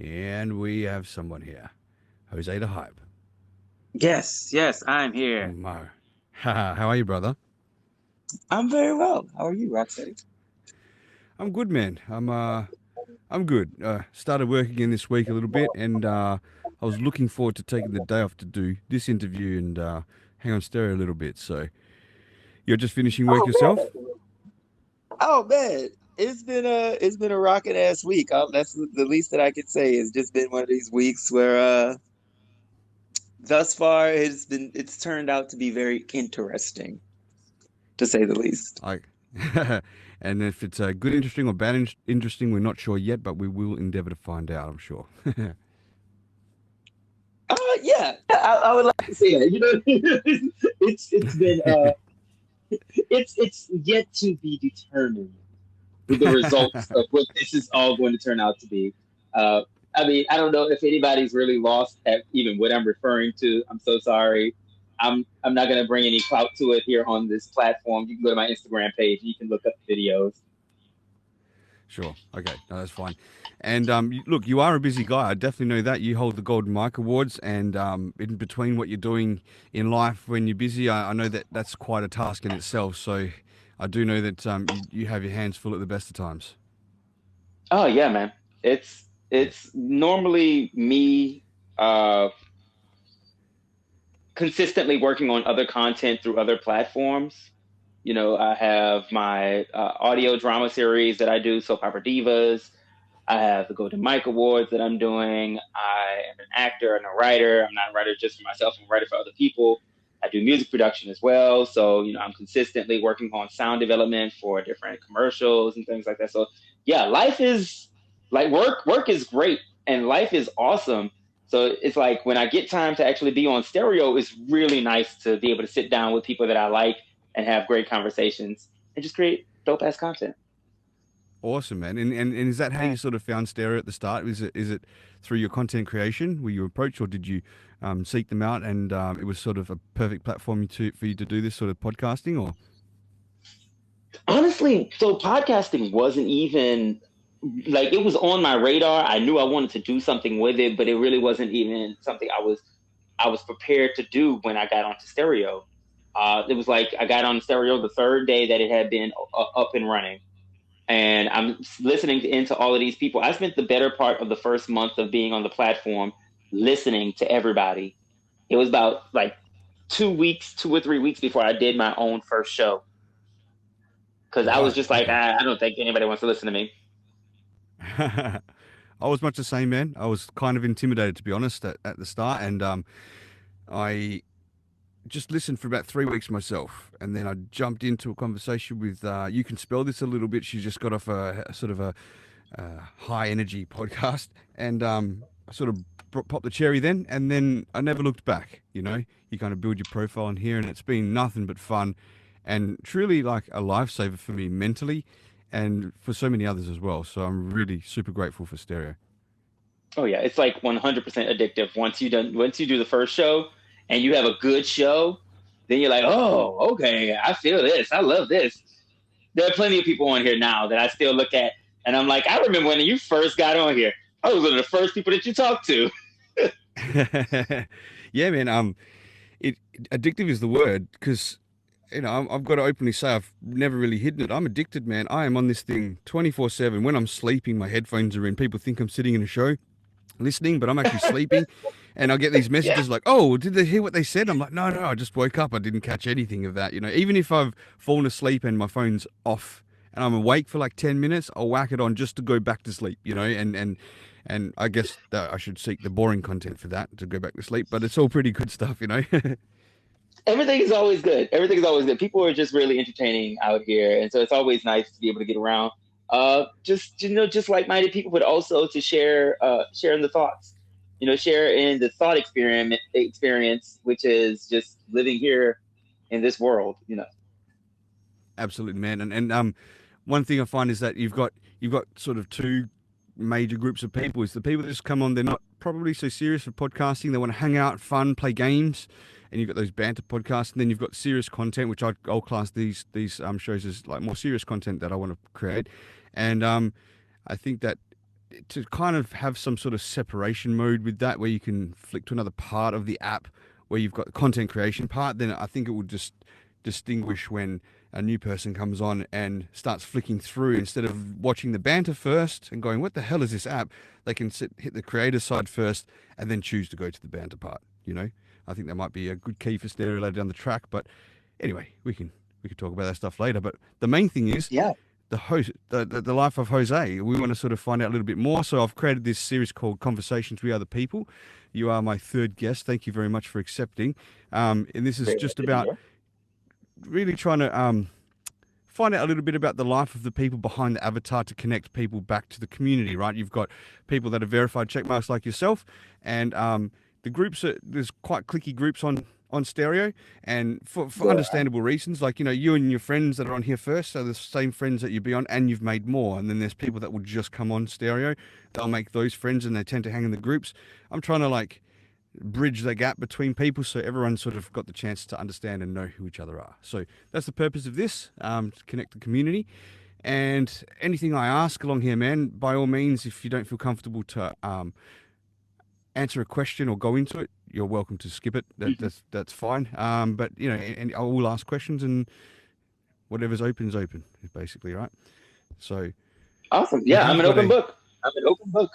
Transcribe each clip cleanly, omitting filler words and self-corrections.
And we have someone here, Jose the Hype. Yes, I'm here. Mo. How are you, brother? I'm very well. How are you, Rocstedi? I'm good, man. I'm good. Started working in this week a little bit, and I was looking forward to taking the day off to do this interview and hang on stereo a little bit. So you're just finishing work Oh yourself? man. Oh man. It's been a rocking ass week. That's the least that I could say. It's just been one of these weeks where thus far it's turned out to be very interesting, to say the least. Like, and if it's good, interesting, or bad, interesting, we're not sure yet, but we will endeavour to find out. I'm sure. Yeah, I would like to say that. It's been it's yet to be determined the results of what this is all going to turn out to be. Uh, I mean, I don't know if anybody's really lost at even what I'm referring to. I'm so sorry. I'm not going to bring any clout to it here on this platform. You can go to my Instagram page. You can look up the videos. Sure. Okay. No, that's fine. And look, you are a busy guy. I definitely know that. You hold the Golden Mike Awards, and in between what you're doing in life when you're busy, I know that that's quite a task in itself. So I do know that you have your hands full at the best of times. Oh yeah, man. It's Yeah. it's normally me consistently working on other content through other platforms. I have my audio drama series that I do, Soap Opera Divas. I have the Golden Mike Awards that I'm doing. I am an actor and a writer. I'm not a writer just for myself, I'm a writer for other people. I do music production as well. So, I'm consistently working on sound development for different commercials and things like that. So, yeah, life is like work is great and life is awesome. So it's like when I get time to actually be on stereo, it's really nice to be able to sit down with people that I like and have great conversations and just create dope ass content. Awesome, man. And is that how you sort of found stereo at the start? Is it through your content creation? Were you approached, or did you seek them out, and it was sort of a perfect platform for you to do this sort of podcasting? Or Honestly, so podcasting wasn't even like it was on my radar. I knew I wanted to do something with it, but it really wasn't even something I was prepared to do when I got onto stereo. It was like I got on stereo the third day that it had been up and running, and I'm listening into all of these people. I spent the better part of the first month of being on the platform listening to everybody. It was about like 2 weeks, 2 or 3 weeks before I did my own first show because I was right, just like, okay. I don't think anybody wants to listen to me. I was much the same, man. I was kind of intimidated, to be honest, at the start, and I just listened for about 3 weeks myself, and then I jumped into a conversation with. You can spell this a little bit. She just got off a sort of a high energy podcast, and I sort of popped the cherry then, and then I never looked back. You kind of build your profile in here, and it's been nothing but fun, and truly like a lifesaver for me mentally, and for so many others as well. So I'm really super grateful for stereo. Oh yeah, it's like 100% addictive. Once you do the first show and you have a good show, then you're like, oh, okay, I feel this. I love this. There are plenty of people on here now that I still look at, and I'm like, I remember when you first got on here. I was one of the first people that you talked to. Yeah, man. It addictive is the word, because I've got to openly say I've never really hidden it. I'm addicted, man. I am on this thing 24/7. When I'm sleeping, my headphones are in. People think I'm sitting in a show listening, but I'm actually sleeping. And I get these Yeah. messages like, "Oh, did they hear what they said?" I'm like, "No, no, I just woke up. I didn't catch anything of that." Even if I've fallen asleep and my phone's off and I'm awake for like 10 minutes, I'll whack it on just to go back to sleep. And I guess that I should seek the boring content for that to go back to sleep. But it's all pretty good stuff. Everything is always good. Everything is always good. People are just really entertaining out here, and so it's always nice to be able to get around. Just like-minded people, but also to share in the thoughts. Share in the thought experience, which is just living here in this world. Absolutely, man. And one thing I find is that you've got sort of two major groups of people. Is the people that just come on, they're not probably so serious for podcasting. They want to hang out, fun, play games, and you've got those banter podcasts. And then you've got serious content, which I'll class these shows as like more serious content that I want to create. And I think that to kind of have some sort of separation mode with that, where you can flick to another part of the app where you've got the content creation part, then I think it would just distinguish when a new person comes on and starts flicking through. Instead of watching the banter first and going, what the hell is this app? They can hit the creator side first and then choose to go to the banter part. I think that might be a good key for stereo later down the track. But anyway, we can talk about that stuff later. But the main thing is, the life of Jose. We want to sort of find out a little bit more. So I've created this series called Conversations We Are the People. You are my third guest. Thank you very much for accepting. And this is just about really trying to find out a little bit about the life of the people behind the avatar to connect people back to the community, right? You've got people that are verified checkmarks like yourself, and the groups there's quite clicky groups on stereo, and for understandable reasons, like you and your friends that are on here first are the same friends that you'd be on, and you've made more. And then there's people that will just come on stereo, they'll make those friends and they tend to hang in the groups. I'm trying to bridge the gap between people so everyone sort of got the chance to understand and know who each other are. So that's the purpose of this, to connect the community. And anything I ask along here, man, by all means, if you don't feel comfortable to answer a question or go into it, you're welcome to skip it. That's fine. But and I will ask questions, and whatever's open is open, basically, right? So awesome. Yeah, I'm an open book.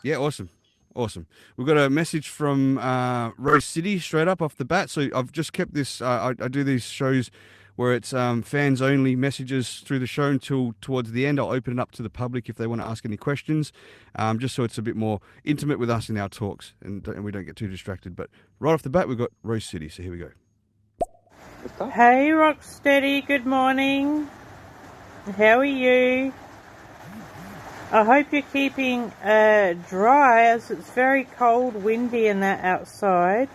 Yeah, awesome. We've got a message from Rocstedi straight up off the bat. So I've just kept this. I do these shows where it's fans only messages through the show until towards the end. I'll open it up to the public if they want to ask any questions, just so it's a bit more intimate with us in our talks, and we don't get too distracted. But right off the bat, we've got Rocstedi. So here we go. Hey, Rocstedi. Good morning. How are you? I hope you're keeping dry, as it's very cold, windy and that outside.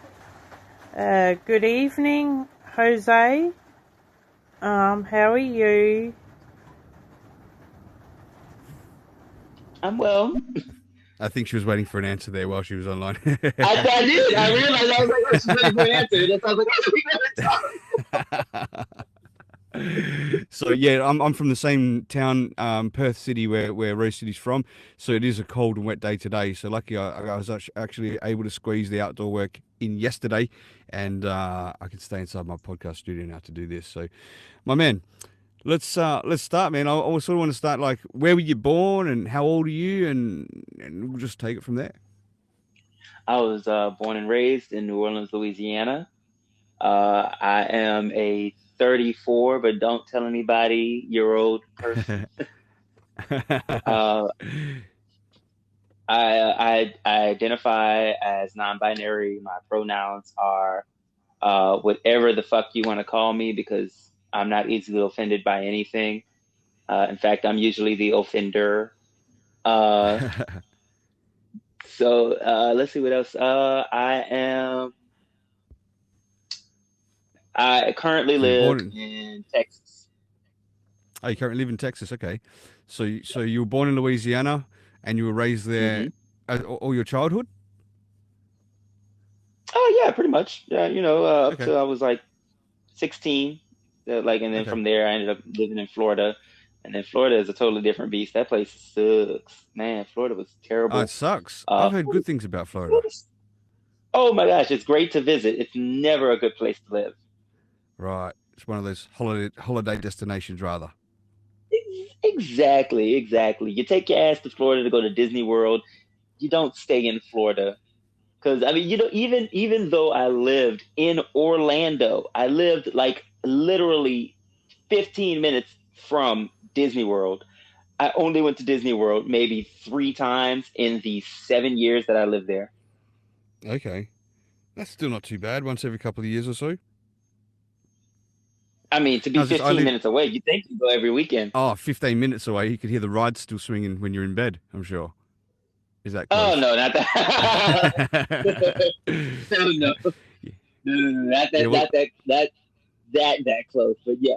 Good evening, Jose. How are you? I'm well. I think she was waiting for an answer there while she was online. I did. I realized. I was like, oh, she's waiting for an answer. That's why I was like, oh, we gotta talk. So yeah, I'm from the same town, Perth City, where Rocstedi's from. So it is a cold and wet day today. So lucky I was actually able to squeeze the outdoor work in yesterday, and I can stay inside my podcast studio now to do this. So, my man, let's start, man. I sort of want to start where were you born and how old are you, and we'll just take it from there. I was born and raised in New Orleans, Louisiana. I am a 34, but don't tell anybody year old person. I identify as non-binary. My pronouns are whatever the fuck you want to call me, because I'm not easily offended by anything. In fact, I'm usually the offender. So let's see what else. I currently live in Texas. Oh, you currently live in Texas, okay. So you were born in Louisiana and you were raised there all your childhood? Oh, yeah, pretty much. Yeah, up till I was 16. And then from there, I ended up living in Florida. And then Florida is a totally different beast. That place sucks. Man, Florida was terrible. Oh, it sucks. I've heard good things about Florida. Oh, my gosh. It's great to visit. It's never a good place to live. Right. It's one of those holiday destinations, rather. Exactly. You take your ass to Florida to go to Disney World. You don't stay in Florida. Because, even though I lived in Orlando, I lived literally 15 minutes from Disney World. I only went to Disney World maybe 3 times in the 7 years that I lived there. Okay. That's still not too bad. Once every couple of years or so. I mean, to be 15 minutes away, you think you go every weekend. Oh, 15 minutes away. You could hear the rides still swinging when you're in bed, I'm sure. Is that close? Oh, no, not that. No. Not that close. But yeah,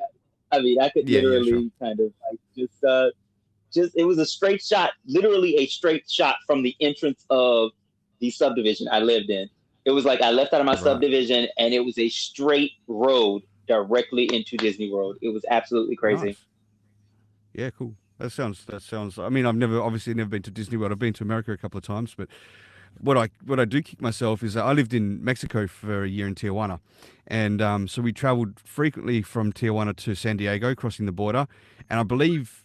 I mean, I could literally kind of just it was a straight shot, literally a straight shot from the entrance of the subdivision I lived in. It was I left out of my subdivision and it was a straight road directly into Disney World. It was absolutely crazy. Nice. Yeah, cool. That sounds. I mean, I've obviously never been to Disney World. I've been to America a couple of times, but what I do kick myself is that I lived in Mexico for a year in Tijuana, and so we traveled frequently from Tijuana to San Diego, crossing the border, and I believe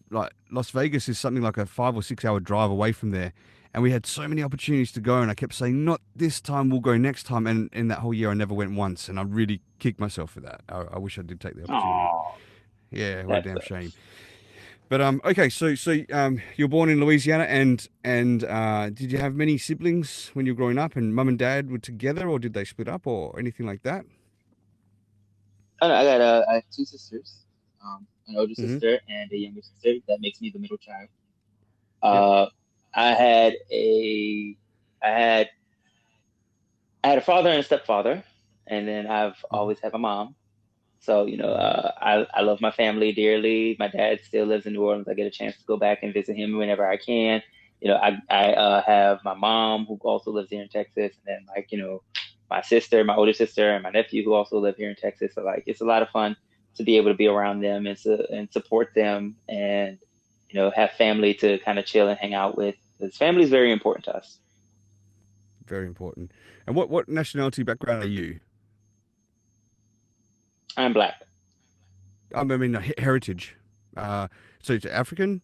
like Las Vegas is something like a 5 or 6 hour drive away from there. And we had so many opportunities to go, and I kept saying, "Not this time. We'll go next time." And in that whole year, I never went once, and I really kicked myself for that. I wish I did take the opportunity. Oh, Yeah, what a that damn shame. sucks. But okay, so you're born in Louisiana, and did you have many siblings when you were growing up, and mum and dad were together, or did they split up, or anything like that? Oh, no, I have two sisters, an older Mm-hmm. sister and a younger sister. That makes me the middle child. Yep. I had a I had I had a father and a stepfather, and then I've Mm-hmm. always had my mom. So, I love my family dearly. My dad still lives in New Orleans. I get a chance to go back and visit him whenever I can. I have my mom who also lives here in Texas, and then my sister, my older sister, and my nephew who also live here in Texas. So it's a lot of fun to be able to be around them and support them, and have family to kind of chill and hang out with. Because family is very important to us. Very important. And what nationality background are you? I'm Black. I mean, heritage. So it's African,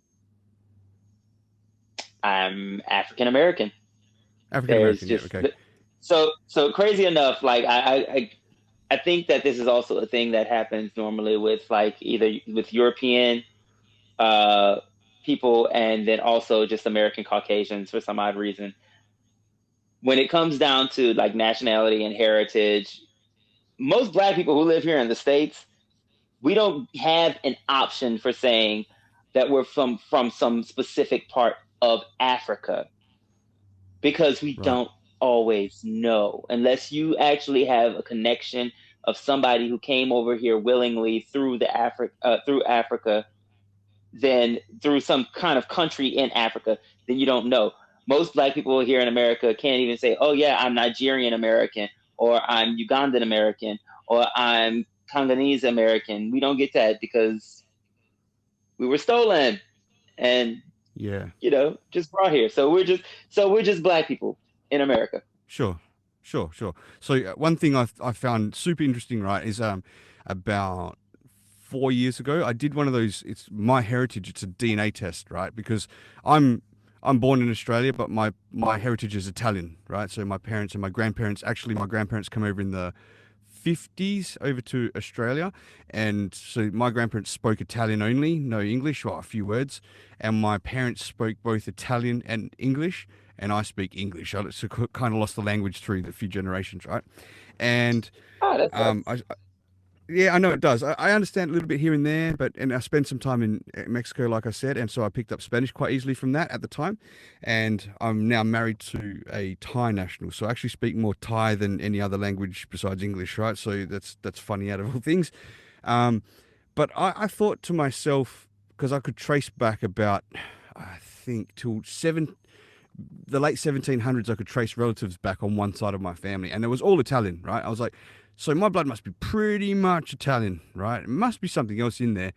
I'm African American. African There's American. Yeah. just Okay. so crazy enough. Like I think that this is also a thing that happens normally with like either with European uh, people and then also just American Caucasians for some odd reason. When it comes down to like nationality and heritage, most Black people who live here in the States, we don't have an option for saying that we're from some specific part of Africa because we Right. don't always know unless you actually have a connection of somebody who came over here willingly through through Africa, then through some kind of country in Africa, then you don't know. Most Black people here in America can't even say, "Oh yeah, I'm Nigerian American," or "I'm Ugandan American," or "I'm Congolese American." We don't get that because we were stolen and Yeah. just brought here. So we're just Black people in America. Sure. Sure. So one thing I found super interesting, right, is about 4 years ago, I did one of those. It's my heritage. It's a DNA test, right? Because I'm I'm born in Australia, but my heritage is Italian, right? So my parents and my grandparents, actually, my grandparents come over in the 50s over to Australia, and so my grandparents spoke Italian only, no English, or a few words, and my parents spoke both Italian and English, and I speak English. So kind of lost the language through the few generations, right? And Oh, that sucks. I yeah, I know it does. I understand a little bit here and there, and I spent some time in Mexico, like I said, and so I picked up Spanish quite easily from that at the time. And I'm now married to a Thai national, so I actually speak more Thai than any other language besides English, right? So that's funny out of all things. Um, but I thought to myself, because I could trace back about, I think, till the late 1700s, I could trace relatives back on one side of my family, and it was all Italian, right? I was like, so my blood must be pretty much Italian, right? It must be something else in there.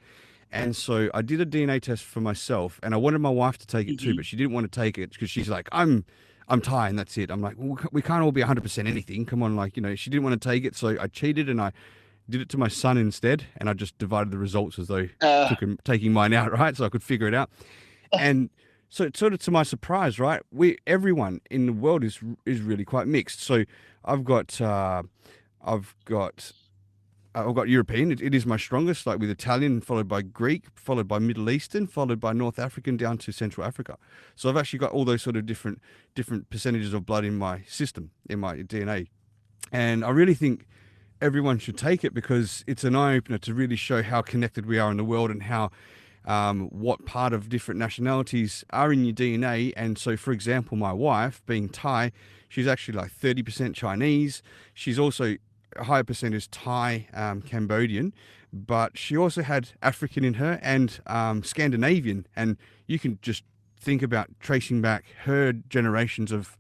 And so I did a DNA test for myself, and I wanted my wife to take it too, Hmm. but she didn't want to take it because she's like, I'm Thai, and that's it. I'm like, well, we can't all be 100% anything. Come on, like, she didn't want to take it, so I cheated and I did it to my son instead, and I just divided the results as though Uh, taking mine out, right? So I could figure it out. And so sort of to my surprise, right, everyone in the world is really quite mixed. So I've got I've got I've got European. It is my strongest, like with Italian, followed by Greek, followed by Middle Eastern, followed by North African, down to Central Africa. So I've actually got all those sort of different percentages of blood in my system, in my DNA. And I really think everyone should take it because it's an eye opener to really show how connected we are in the world and how what part of different nationalities are in your DNA. And so, for example, my wife, being Thai, she's actually like 30% Chinese. She's also a higher percentage Thai, Cambodian, but she also had African in her and Scandinavian. And you can just think about tracing back her generations of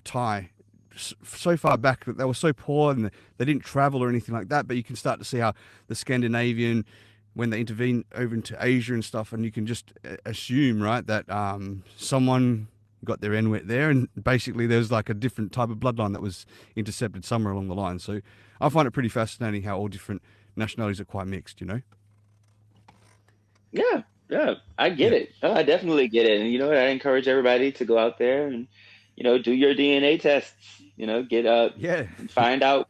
Thai so far back that they were so poor and they didn't travel or anything like that. But you can start to see how the Scandinavian when they intervene over into Asia and stuff, and you can just assume, right, that someone got their N there, and basically there's like a different type of bloodline that was intercepted somewhere along the line. So I find it pretty fascinating how all different nationalities are quite mixed, you know? Yeah, I get it. Oh, I definitely get it. And you know what? I encourage everybody to go out there and, do your DNA tests. Get Yeah. find out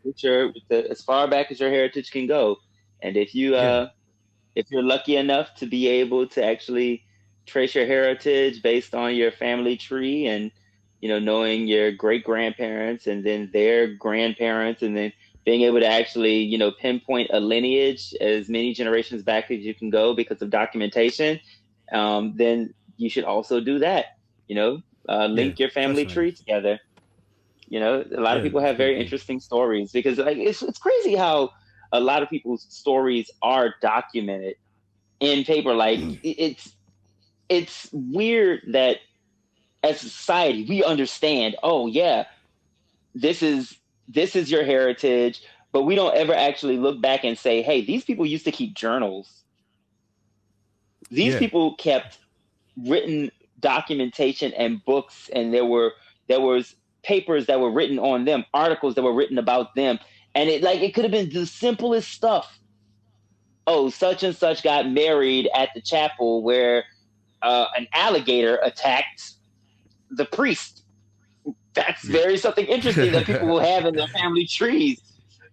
as far back as your heritage can go. And if you're lucky enough to be able to actually trace your heritage based on your family tree and, knowing your great grandparents and then their grandparents and then being able to actually, pinpoint a lineage as many generations back as you can go because of documentation, then you should also do that, link your family tree together. A lot of people have very interesting stories because it's crazy how a lot of people's stories are documented in paper. Like it's weird that as a society we understand, oh yeah, this is your heritage, but we don't ever actually look back and say, hey, these people used to keep journals. These people kept written documentation and books, and there was papers that were written on them, articles that were written about them, and it could have been the simplest stuff. Oh, such and such got married at the chapel where an alligator attacked the priest. That's very something interesting that people will have in their family trees.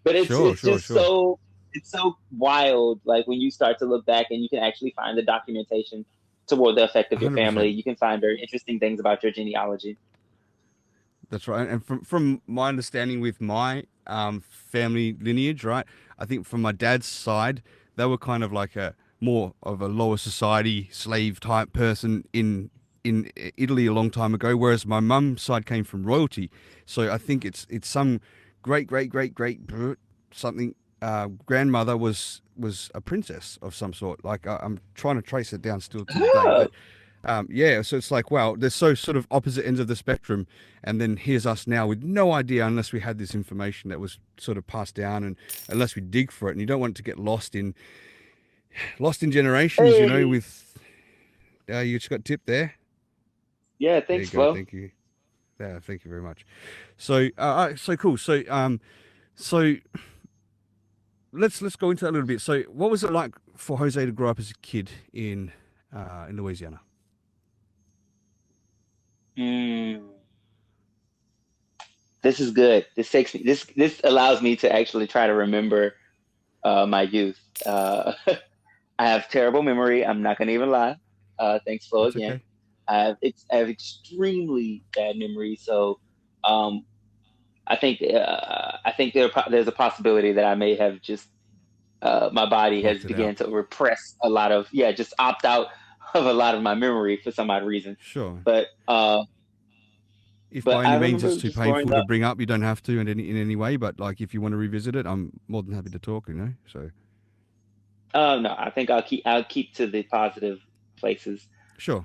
But it's so wild. Like when you start to look back and you can actually find the documentation toward the effect of your 100%. Family, you can find very interesting things about your genealogy. That's right. And from my understanding with my family lineage, right, I think from my dad's side, they were kind of like more of a lower society slave type person in Italy a long time ago, whereas my mum's side came from royalty. So I think it's some great something grandmother was a princess of some sort. Like I'm trying to trace it down still to the day. But, so it's like, wow, they're so sort of opposite ends of the spectrum, and then here's us now with no idea unless we had this information that was sort of passed down, and unless we dig for it, and you don't want it to get lost in generations, with you just got tipped there. Yeah, thanks, Flo. Thank you. Yeah, thank you very much. So so cool. So let's go into that a little bit. So what was it like for Jose to grow up as a kid in Louisiana? This is good. This allows me to actually try to remember my youth. I have terrible memory. I'm not gonna even lie. Thanks, Flo, again. Okay. I have extremely bad memory, so I think there's a possibility that I may have just my body has begun to repress a lot of just opt out of a lot of my memory for some odd reason. Sure. But if by any means it's too painful to bring up, you don't have to in any way. But like if you want to revisit it, I'm more than happy to talk. So. No, I think I'll keep to the positive places. Sure.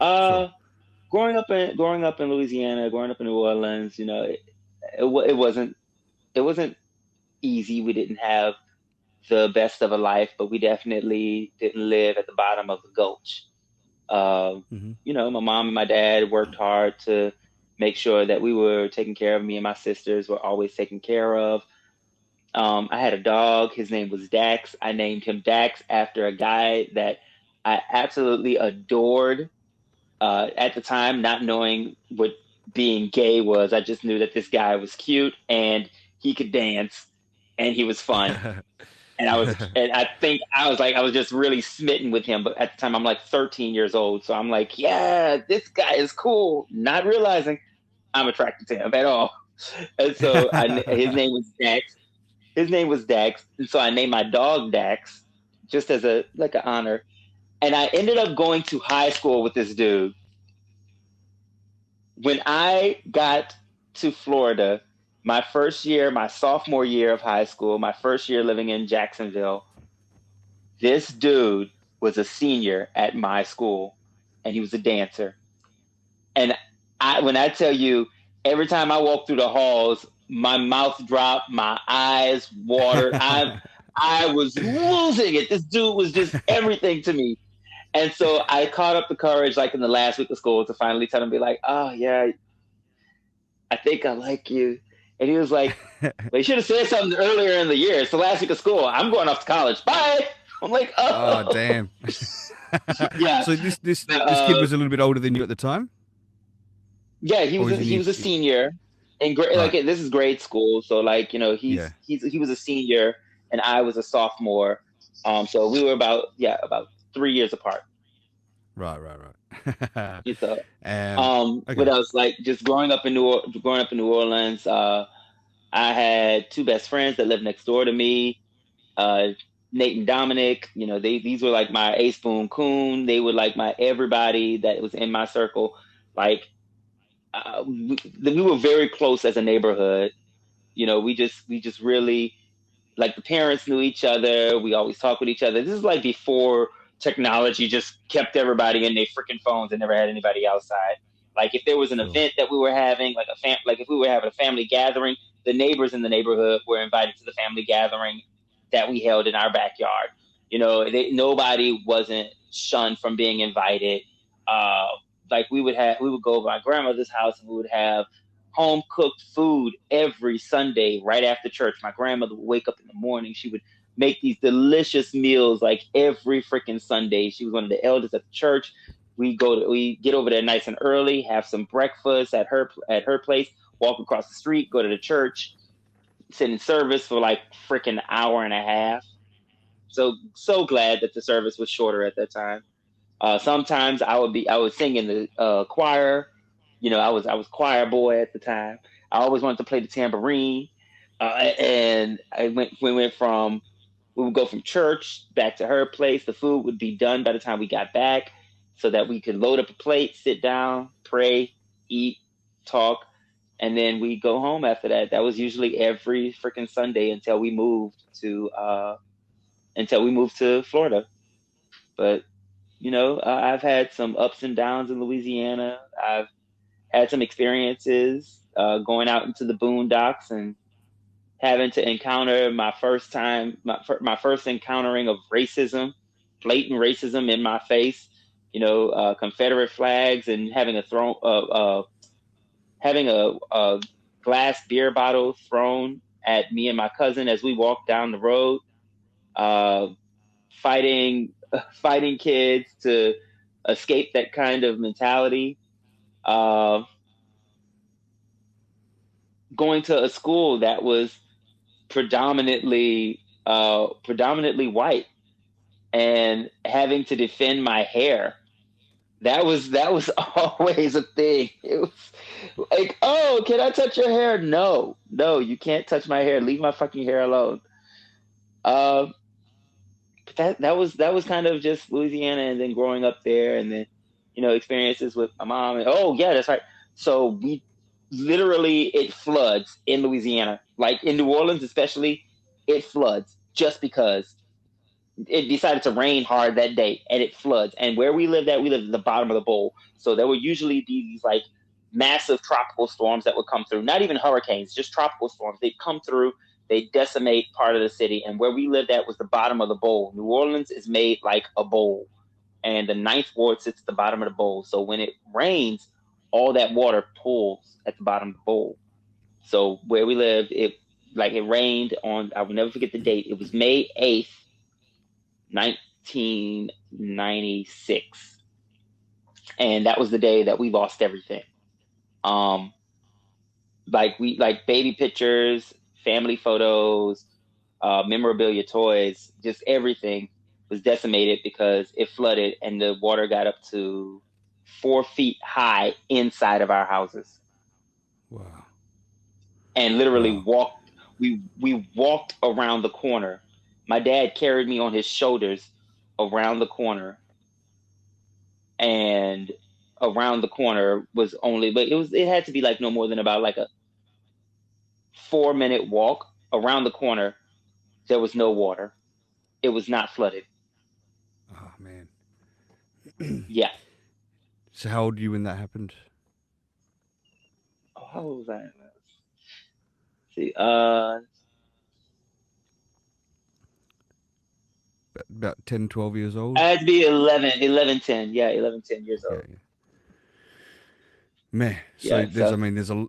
Growing up in Louisiana, growing up in New Orleans, it wasn't easy. We didn't have the best of a life, but we definitely didn't live at the bottom of the gulch. My mom and my dad worked hard to make sure that we were taken care of. Me and my sisters were always taken care of. I had a dog. His name was Dax. I named him Dax after a guy that I absolutely adored. At the time, not knowing what being gay was, I just knew that this guy was cute and he could dance and he was fun. And I think I was just really smitten with him. But at the time, I'm like 13 years old. So I'm like, yeah, this guy is cool. Not realizing I'm attracted to him at all. And so his name was Dax. And so I named my dog Dax just as an honor. And I ended up going to high school with this dude. When I got to Florida, my sophomore year of high school, my first year living in Jacksonville, this dude was a senior at my school, and he was a dancer. And when I tell you, every time I walk through the halls, my mouth dropped, my eyes watered. I was losing it. This dude was just everything to me. And so I caught up the courage, like in the last week of school, to finally tell him, be like, "Oh yeah, I think I like you." And he was like, "Well, you should have said something earlier in the year. It's the last week of school. I'm going off to college. Bye." I'm like, Oh, "Oh, damn. yeah." So this kid Uh, was a little bit older than you at the time, yeah, or was he he? was a senior in grade. Like Right. this is grade school, so like Yeah. he was a senior and I was a sophomore. So we were about 3 years apart. Right. Right. So, what Okay. else? Like just growing up in New Orleans. I had two best friends that lived next door to me. Uh, Nate and Dominic. These were like my ace boon coon. They were like my everybody that was in my circle. Like we were very close as a neighborhood. We just really, like, the parents knew each other. We always talked with each other. This is like before technology just kept everybody in their freaking phones and never had anybody outside. Like if there was an Sure. event that we were having, like if we were having a family gathering, the neighbors in the neighborhood were invited to the family gathering that we held in our backyard. Nobody wasn't shunned from being invited. Uh, like we would go to my grandmother's house and we would have home cooked food every Sunday right after church. My grandmother would wake up in the morning. She would make these delicious meals like every freaking Sunday. She was one of the elders at the church. We get over there nice and early, have some breakfast at her place, walk across the street, go to the church, sit in service for like freaking hour and a half. So glad that the service was shorter at that time. Sometimes I would sing in the choir. I was choir boy at the time. I always wanted to play the tambourine. And we would go from church back to her place. The food would be done by the time we got back so that we could load up a plate, sit down, pray, eat, talk, and then we go home after that. That was usually every freaking Sunday until we moved to Florida. But I've had some ups and downs in Louisiana. I've had some experiences going out into the boondocks and having to encounter my first encountering of racism, blatant racism in my face. Confederate flags and having a glass beer bottle thrown at me and my cousin as we walked down the road. Uh, fighting kids to escape that kind of mentality. Uh, Going to a school that was predominantly white and having to defend my hair. That was always a thing. It was like, "Oh, can I touch your hair?" No, no, you can't touch my hair. Leave my fucking hair alone. Uh, but that was kind of just Louisiana, and then growing up there, and then experiences with my mom. And, oh yeah, that's right. So we literally, it floods in Louisiana, like in New Orleans especially. It floods just because it decided to rain hard that day, and it floods. And where we lived at the bottom of the bowl, so there would usually be these like massive tropical storms that would come through. Not even hurricanes, just tropical storms. They'd come through, they decimate part of the city, and where we lived at was the bottom of the bowl. New Orleans is made like a bowl, and the ninth ward sits at the bottom of the bowl. So when it rains, all that water pools at the bottom of the bowl. So where we lived, it rained on, I will never forget the date. It was May 8th, 1996. And that was the day that we lost everything. Um, like baby pictures, family photos, memorabilia, toys, just everything was decimated because it flooded and the water got up to 4 feet high inside of our houses. Wow. And literally Wow. we walked around the corner. My dad carried me on his shoulders around the corner, and around the corner was only, but it had to be like no more than about like a 4-minute walk around the corner. There was no water. It was not flooded. Oh man. Yeah. So how old were you when that happened? Oh, how old was I? See, about 10, 12 years old? I had to be 11, 10. Yeah, 11, 10 years old. Okay. Man, so Yeah, there's, I mean, there's a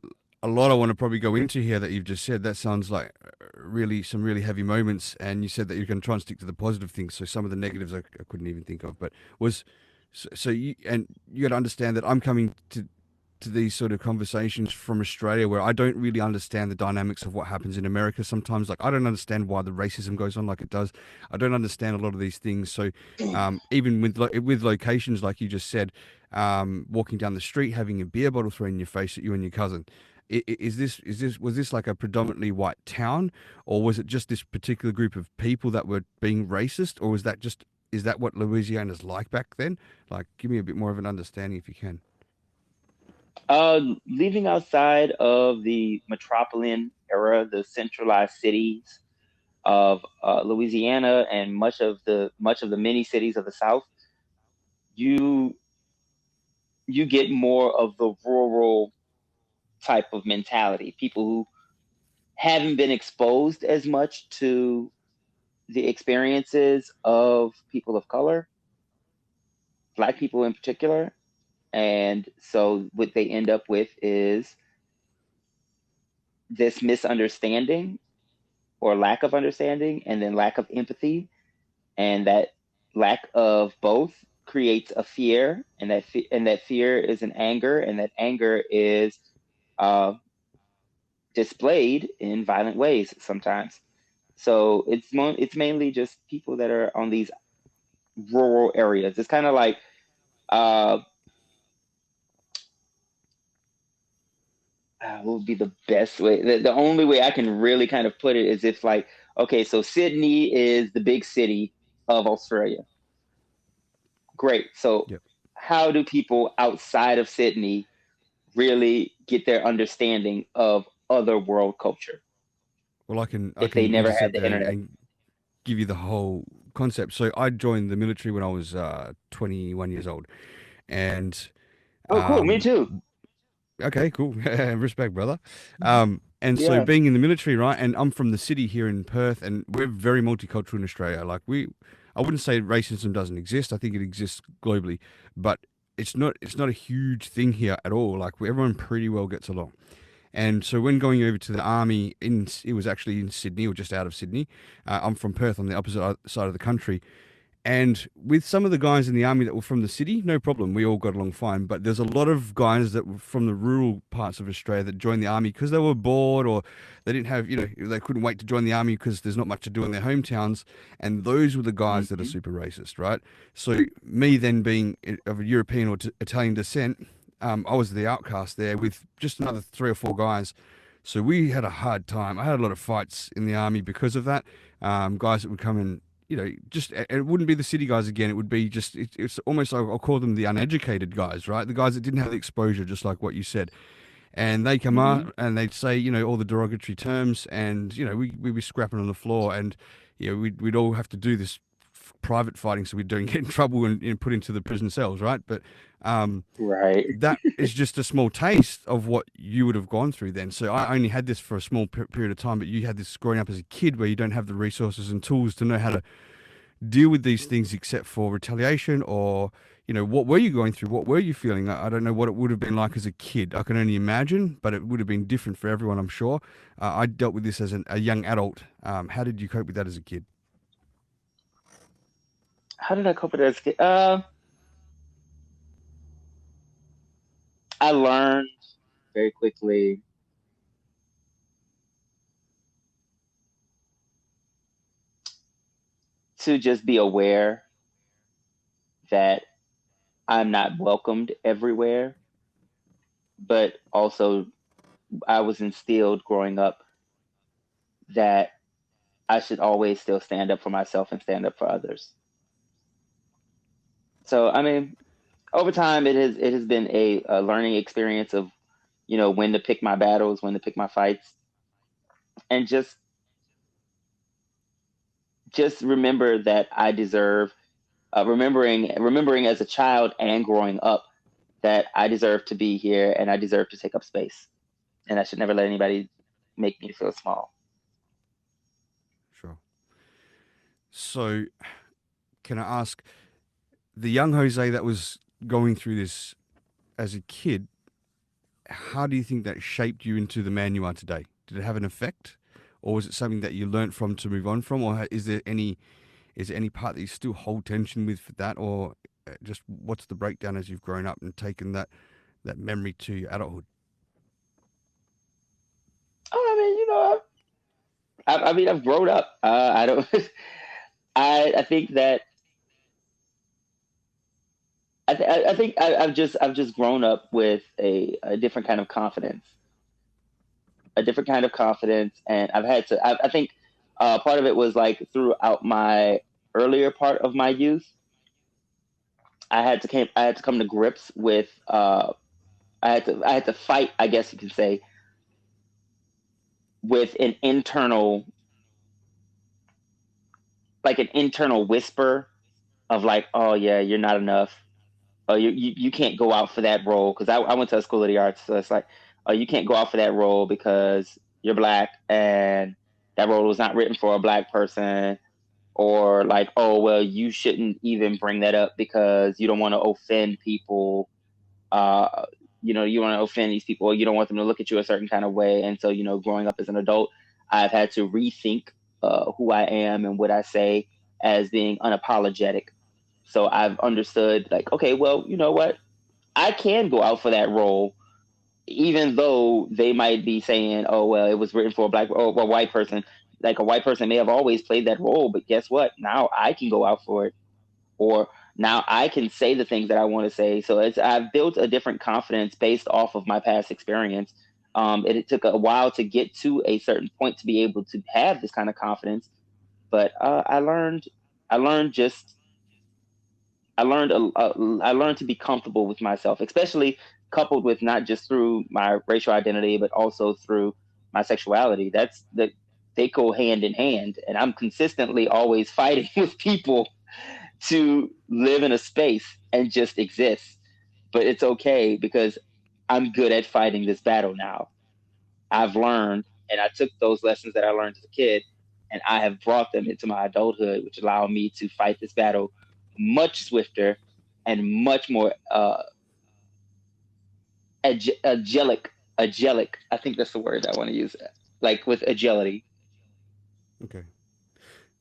lot I want to probably go into here that you've just said. That sounds like really some really heavy moments. And you said that you're going to try and stick to the positive things. So some of the negatives I couldn't even think of. But was so you, and you got to understand that I'm coming to these sort of conversations from Australia where I don't really understand the dynamics of what happens in America sometimes. Like, I don't understand why the racism goes on like it does. I don't understand a lot of these things. So even with locations like you just said, walking down the street, having a beer bottle thrown in your face at you and your cousin. Was this like a predominantly white town, or was it just this particular group of people that were being racist, or is that what Louisiana's like back then? Like, give me a bit more of an understanding if you can. Leaving outside of the metropolitan era, the centralized cities of Louisiana and much of the many cities of the South, you get more of the rural type of mentality. People who haven't been exposed as much to the experiences of people of color, Black people in particular. And so what they end up with is this misunderstanding or lack of understanding, and then lack of empathy. And that lack of both creates a fear, and that fear is an anger, and that anger is uh, displayed in violent ways sometimes. So it's mainly just people that are on these rural areas. It's kind of like what would be the best way? The only way I can really kind of put it is if, like, okay, so Sydney is the big city of Australia. Great. So Yep. how do people outside of Sydney really get their understanding of other world culture Well, I can if they never had intercept the there internet? and give you the whole concept. So I joined the military when I was 21 years old, and Oh, cool. Me um, too. okay, cool, respect, brother. And so Yeah. being in the military, right? And I'm from the city here in Perth, and we're very multicultural in Australia. Like I wouldn't say racism doesn't exist. I think it exists globally, but it's not a huge thing here at all. Like everyone pretty well gets along. And so when going over to the army, it was actually in Sydney or just out of Sydney. I'm from Perth on the opposite side of the country. And with some of the guys in the army that were from the city, no problem. We all got along fine. But there's a lot of guys that were from the rural parts of Australia that joined the army because they were bored, or they didn't have, they couldn't wait to join the army because there's not much to do in their hometowns. And those were the guys that are Mm-hmm. super racist, right? So me then being of a European or Italian descent, I was the outcast there with just another 3 or 4 guys. So we had a hard time. I had a lot of fights in the army because of that. Guys that would come in, just it wouldn't be the city guys again. It would be just it's almost like I'll call them the uneducated guys, right? The guys that didn't have the exposure, just like what you said. And they come Mm-hmm. out and they'd say, all the derogatory terms, and we'd be scrapping on the floor, and we'd all have to do this private fighting so we don't get in trouble and put into the prison cells, right? But Right. that is just a small taste of what you would have gone through then. So I only had this for a small period of time, but you had this growing up as a kid where you don't have the resources and tools to know how to deal with these things except for retaliation, or what were you going through, what were you feeling? I don't know what it would have been like as a kid. I can only imagine, but it would have been different for everyone, I'm sure. I dealt with this as a young adult. How did you cope with that as a kid? How did I cope with that? I learned very quickly to just be aware that I'm not welcomed everywhere, but also I was instilled growing up that I should always still stand up for myself and stand up for others. So, I mean, over time, it has been a learning experience of, when to pick my battles, when to pick my fights, and just remember that I deserve. Remembering as a child and growing up that I deserve to be here and I deserve to take up space, and I should never let anybody make me feel small. Sure. So can I ask, the young Jose that was going through this as a kid, how do you think that shaped you into the man you are today? Did it have an effect, or was it something that you learnt from to move on from, or is there any part that you still hold tension with for that, or just what's the breakdown as you've grown up and taken that memory to your adulthood? Oh, I mean, I've grown up. I don't. I think that I think I've just grown up with a different kind of confidence, and I've had to. I think part of it was like throughout my earlier part of my youth, I had to come to grips with. I had to fight, I guess you could say, with an internal whisper of like, oh yeah, you're not enough. Oh, you can't go out for that role, because I went to a school of the arts, so it's like, oh, you can't go out for that role because you're black and that role was not written for a black person, or like, oh well, you shouldn't even bring that up because you don't want to offend people. You want to offend these people, or you don't want them to look at you a certain kind of way. And so, growing up as an adult, I've had to rethink who I am and what I say as being unapologetic. So I've understood, like, okay, well, you know what? I can go out for that role, even though they might be saying, oh, well, it was written for a black or a white person. Like, a white person may have always played that role, but guess what? Now I can go out for it, or now I can say the things that I want to say. So I've built a different confidence based off of my past experience. It took a while to get to a certain point to be able to have this kind of confidence, but I learned just I learned to be comfortable with myself, especially coupled with not just through my racial identity, but also through my sexuality. They go hand in hand, and I'm consistently always fighting with people to live in a space and just exist. But it's okay, because I'm good at fighting this battle now. I've learned, and I took those lessons that I learned as a kid, and I have brought them into my adulthood, which allow me to fight this battle much swifter and much more agilic. I think that's the word I want to use. Like, with agility. Okay.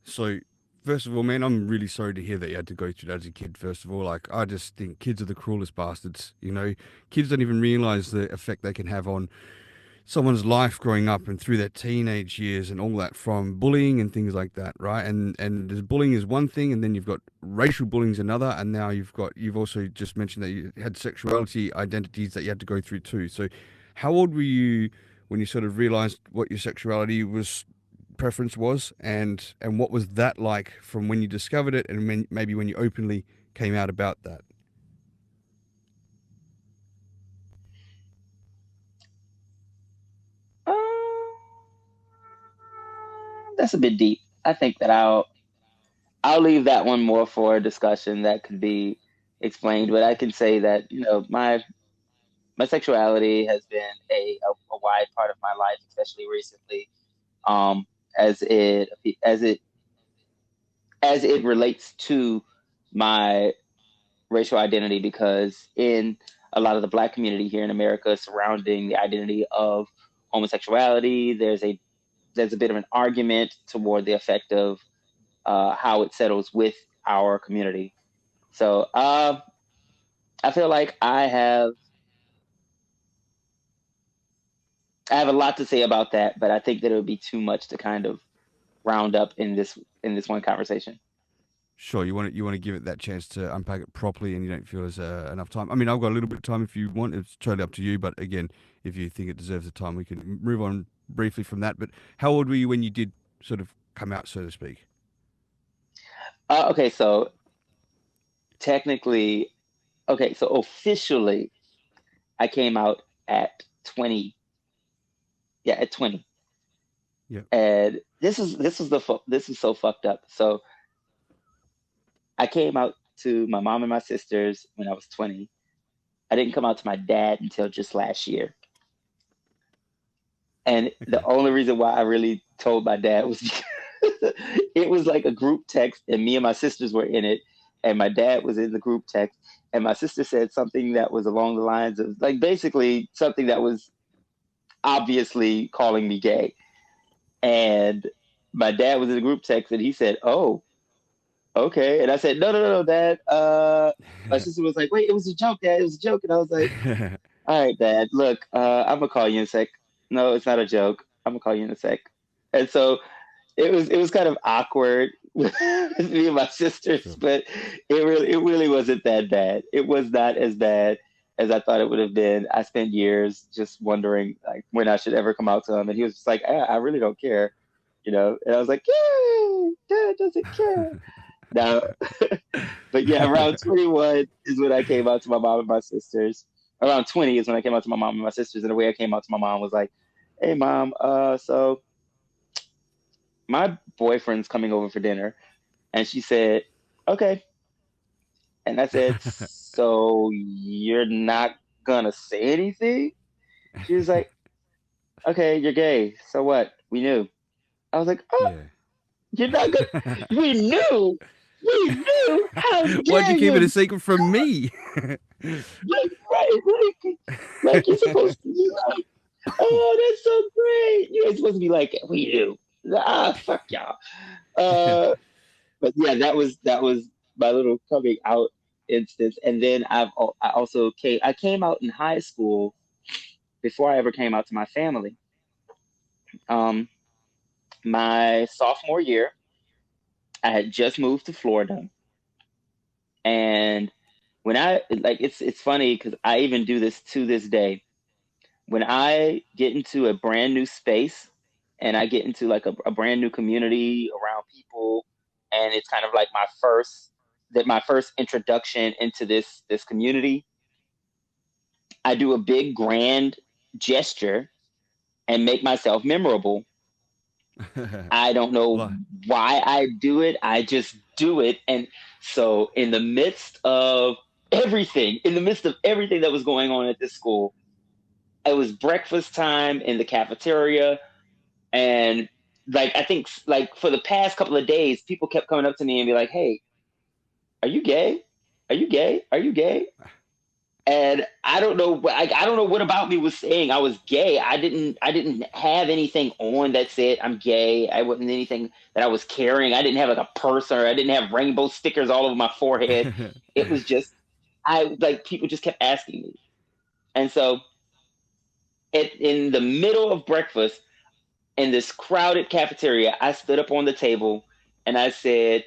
So, first of all, man, I'm really sorry to hear that you had to go through that as a kid. First of all, like, I just think kids are the cruelest bastards. Kids don't even realize the effect they can have on someone's life growing up and through their teenage years and all that, from bullying and things like that, right? And there's bullying is one thing, and then you've got racial bullying is another, and now you've also just mentioned that you had sexuality identities that you had to go through too. So, how old were you when you sort of realized what your sexuality preference was, and what was that like from when you discovered it, and maybe when you openly came out about that? That's a bit deep. I think that I'll leave that one more for a discussion that could be explained. But I can say that my sexuality has been a wide part of my life, especially recently, as it relates to my racial identity, because in a lot of the Black community here in America surrounding the identity of homosexuality, there's a bit of an argument toward the effect of how it settles with our community. So I feel like I have a lot to say about that, but I think that it would be too much to kind of round up in this one conversation. Sure, you want to give it that chance to unpack it properly, and you don't feel there's enough time. I mean, I've got a little bit of time if you want. It's totally up to you. But again, if you think it deserves the time, we can move on briefly from that. But how old were you when you did sort of come out, so to speak? Okay, so technically, so officially, I came out at 20. Yeah, at 20. Yeah. And this is so fucked up. So I came out to my mom and my sisters when I was 20. I didn't come out to my dad until just last year. And the only reason why I really told my dad was because it was like a group text, and me and my sisters were in it, and my dad was in the group text, and my sister said something that was along the lines of like basically something that was obviously calling me gay. And my dad was in the group text, and he said, "Oh, okay." And I said, "No, no, no, no, Dad." My sister was like, "Wait, it was a joke, Dad. It was a joke." And I was like, "All right, Dad. Look, I'm gonna call you in a sec. No, it's not a joke. I'm gonna call you in a sec." And so it was kind of awkward with me and my sisters, Sure. but it really wasn't that bad. It was not as bad as I thought it would have been. I spent years just wondering like when I should ever come out to him, and he was just like, I really don't care, you know. And I was like, "Yay, Dad doesn't care." Now, but yeah, around 21 is when I came out to my mom and my sisters. Around 20 is when I came out to my mom and my sisters, and the way I came out to my mom was like, "Hey, Mom, so my boyfriend's coming over for dinner." And she said, "Okay." And I said, "So you're not gonna say anything?" She was like, "Okay, you're gay. So what? We knew." I was like, "Oh, Yeah. you're not gonna, we knew. We knew. How Why'd you dare keep it a you?" secret from me? Like, right, like you're supposed to be like, "Oh, that's so great." You're supposed to be like, "We knew." Fuck y'all. But yeah, that was my little coming out instance. And then I came out in high school before I ever came out to my family. Um, my sophomore year, I had just moved to Florida, and when I like it's funny because I even do this to this day. When I get into a brand new space and I get into like a brand new community around people, and it's kind of like my first introduction into this community, I do a big grand gesture and make myself memorable. I don't know Like, why I do it. I just do it. And so in the midst of everything that was going on at this school, it was breakfast time in the cafeteria. And like, I think like for the past couple of days, people kept coming up to me and be like, "Hey, are you gay? Are you gay? Are you gay?" And I don't know. I don't know what about me was saying I was gay. I didn't have anything on that said I'm gay. I wasn't anything that I was carrying. I didn't have like a purse, or I didn't have rainbow stickers all over my forehead. It was just I like people just kept asking me. And so in the middle of breakfast in this crowded cafeteria, I stood up on the table and I said,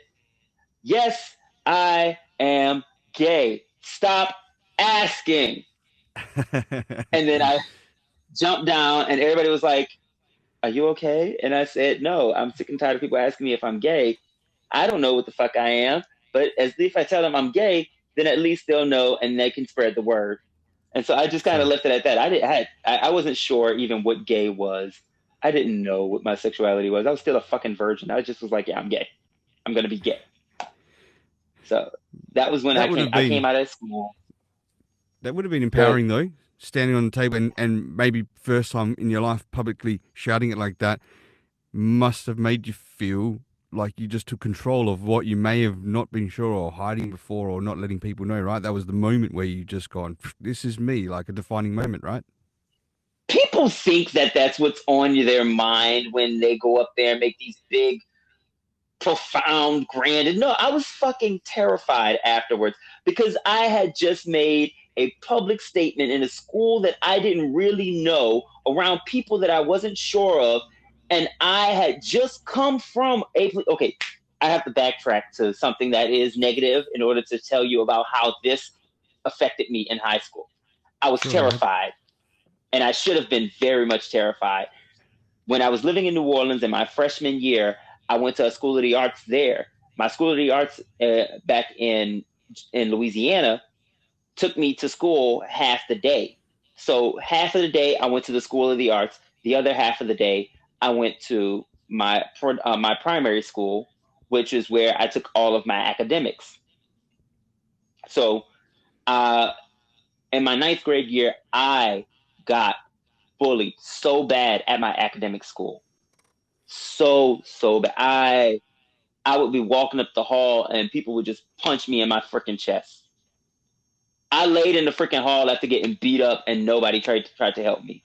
"Yes, I am gay. Stop asking." And then I jumped down and everybody was like, "Are you okay?" And I said, "No, I'm sick and tired of people asking me if I'm gay. I don't know what the fuck I am, but if I tell them I'm gay, then at least they'll know and they can spread the word." And so I just kind of Sure. left it at that. I wasn't sure even what gay was. I didn't know what my sexuality was. I was still a fucking virgin. I just was like, "Yeah, I'm gay. I'm gonna be gay." So that was when That would have I came been out of school. But empowering though, standing on the table and maybe first time in your life publicly shouting it like that must have made you feel like you just took control of what you may have not been sure or hiding before or not letting people know, right? That was the moment where you just gone, "This is me," like a defining moment, right? people think that that's what's on their mind when they go up there and make these big, profound, grand. And no, I was fucking terrified afterwards because I had just made a public statement in a school that I didn't really know, around people that I wasn't sure of. And I had just come from okay, I have to backtrack to something that is negative in order to tell you about how this affected me in high school. I was Sure, go ahead. terrified, and I should have been very much terrified. When I was living in New Orleans in my freshman year, I went to a School of the Arts there. My School of the Arts back in Louisiana took me to school half the day. So half of the day I went to the School of the Arts. The other half of the day I went to my primary school, which is where I took all of my academics. So in my ninth grade year, I got bullied so bad at my academic school. So bad. I would be walking up the hall and people would just punch me in my freaking chest. I laid in the freaking hall after getting beat up and nobody tried to help me.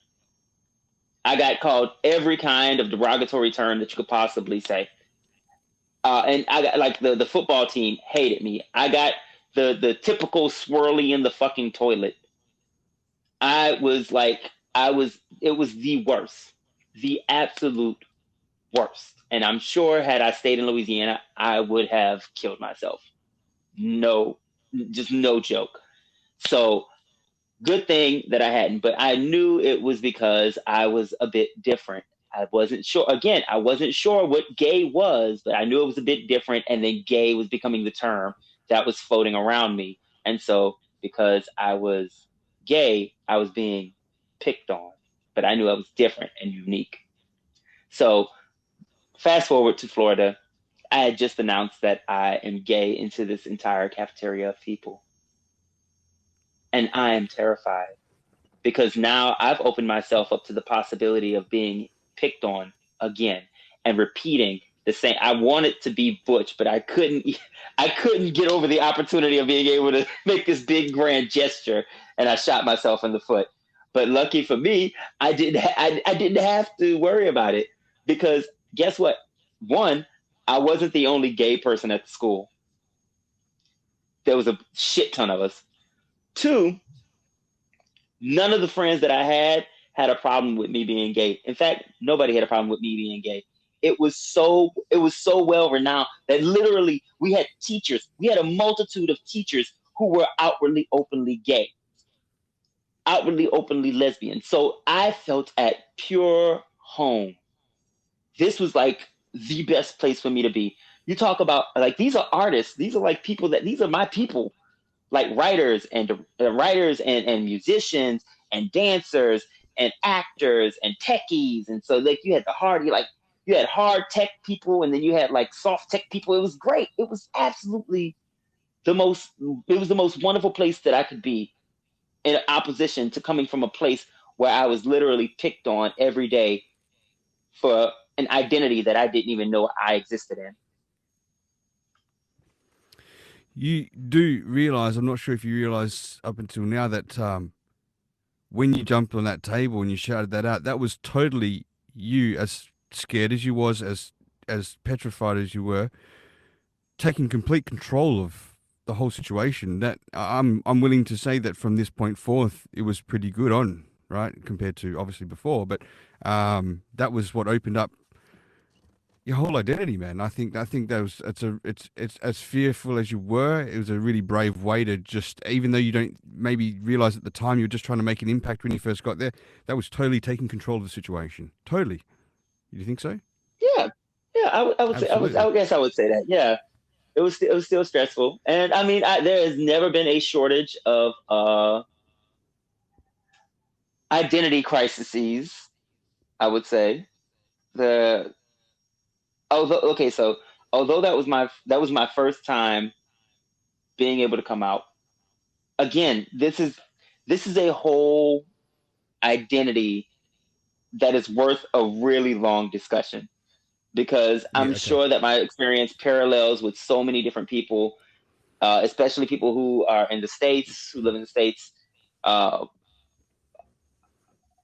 I got called every kind of derogatory term that you could possibly say. And I got like the football team hated me. I got the typical swirly in the fucking toilet. It was the worst, the absolute worst. And I'm sure had I stayed in Louisiana, I would have killed myself. No, just no joke. So good thing that I hadn't, but I knew it was because I was a bit different. I wasn't sure. Again, I wasn't sure what gay was, but I knew it was a bit different. And then gay was becoming the term that was floating around me. And so because I was gay, I was being picked on, but I knew I was different and unique. So fast forward to Florida. I had just announced that I am gay into this entire cafeteria of people. And I am terrified because now I've opened myself up to the possibility of being picked on again and repeating the same. I wanted to be Butch, but I couldn't get over the opportunity of being able to make this big grand gesture, and I shot myself in the foot. But lucky for me, I didn't have to worry about it because guess what? One, I wasn't the only gay person at the school. There was a shit ton of us. Two, none of the friends that I had a problem with me being gay. In fact, nobody had a problem with me being gay. It was so well renowned that literally we had a multitude of teachers who were outwardly openly gay, outwardly openly lesbian. So I felt at pure home. This was like the best place for me to be. You talk about like these are artists, these are like people these are my people. Like writers and musicians and dancers and actors and techies. And so like you had hard tech people and then you had like soft tech people. It was great. It was absolutely the most wonderful place that I could be in opposition to coming from a place where I was literally picked on every day for an identity that I didn't even know I existed in. You do realize, I'm not sure if you realize up until now, that when you jumped on that table and you shouted that out, that was totally you, as scared as you was, as petrified as you were, taking complete control of the whole situation. That I'm willing to say that from this point forth, it was pretty good on, right, compared to obviously before. But that was what opened up your whole identity, man. I think that was it's as fearful as you were. It was a really brave way to just, even though you don't maybe realize at the time, you were just trying to make an impact when you first got there. That was totally taking control of the situation. Totally. Do you think so? Yeah, I would say I guess I would say that. Yeah, it was still stressful, and I mean there has never been a shortage of identity crises. I would say although that was my first time being able to come out. Again, this is a whole identity that is worth a really long discussion because I'm sure that my experience parallels with so many different people, especially people who are in the States, who live in the States, about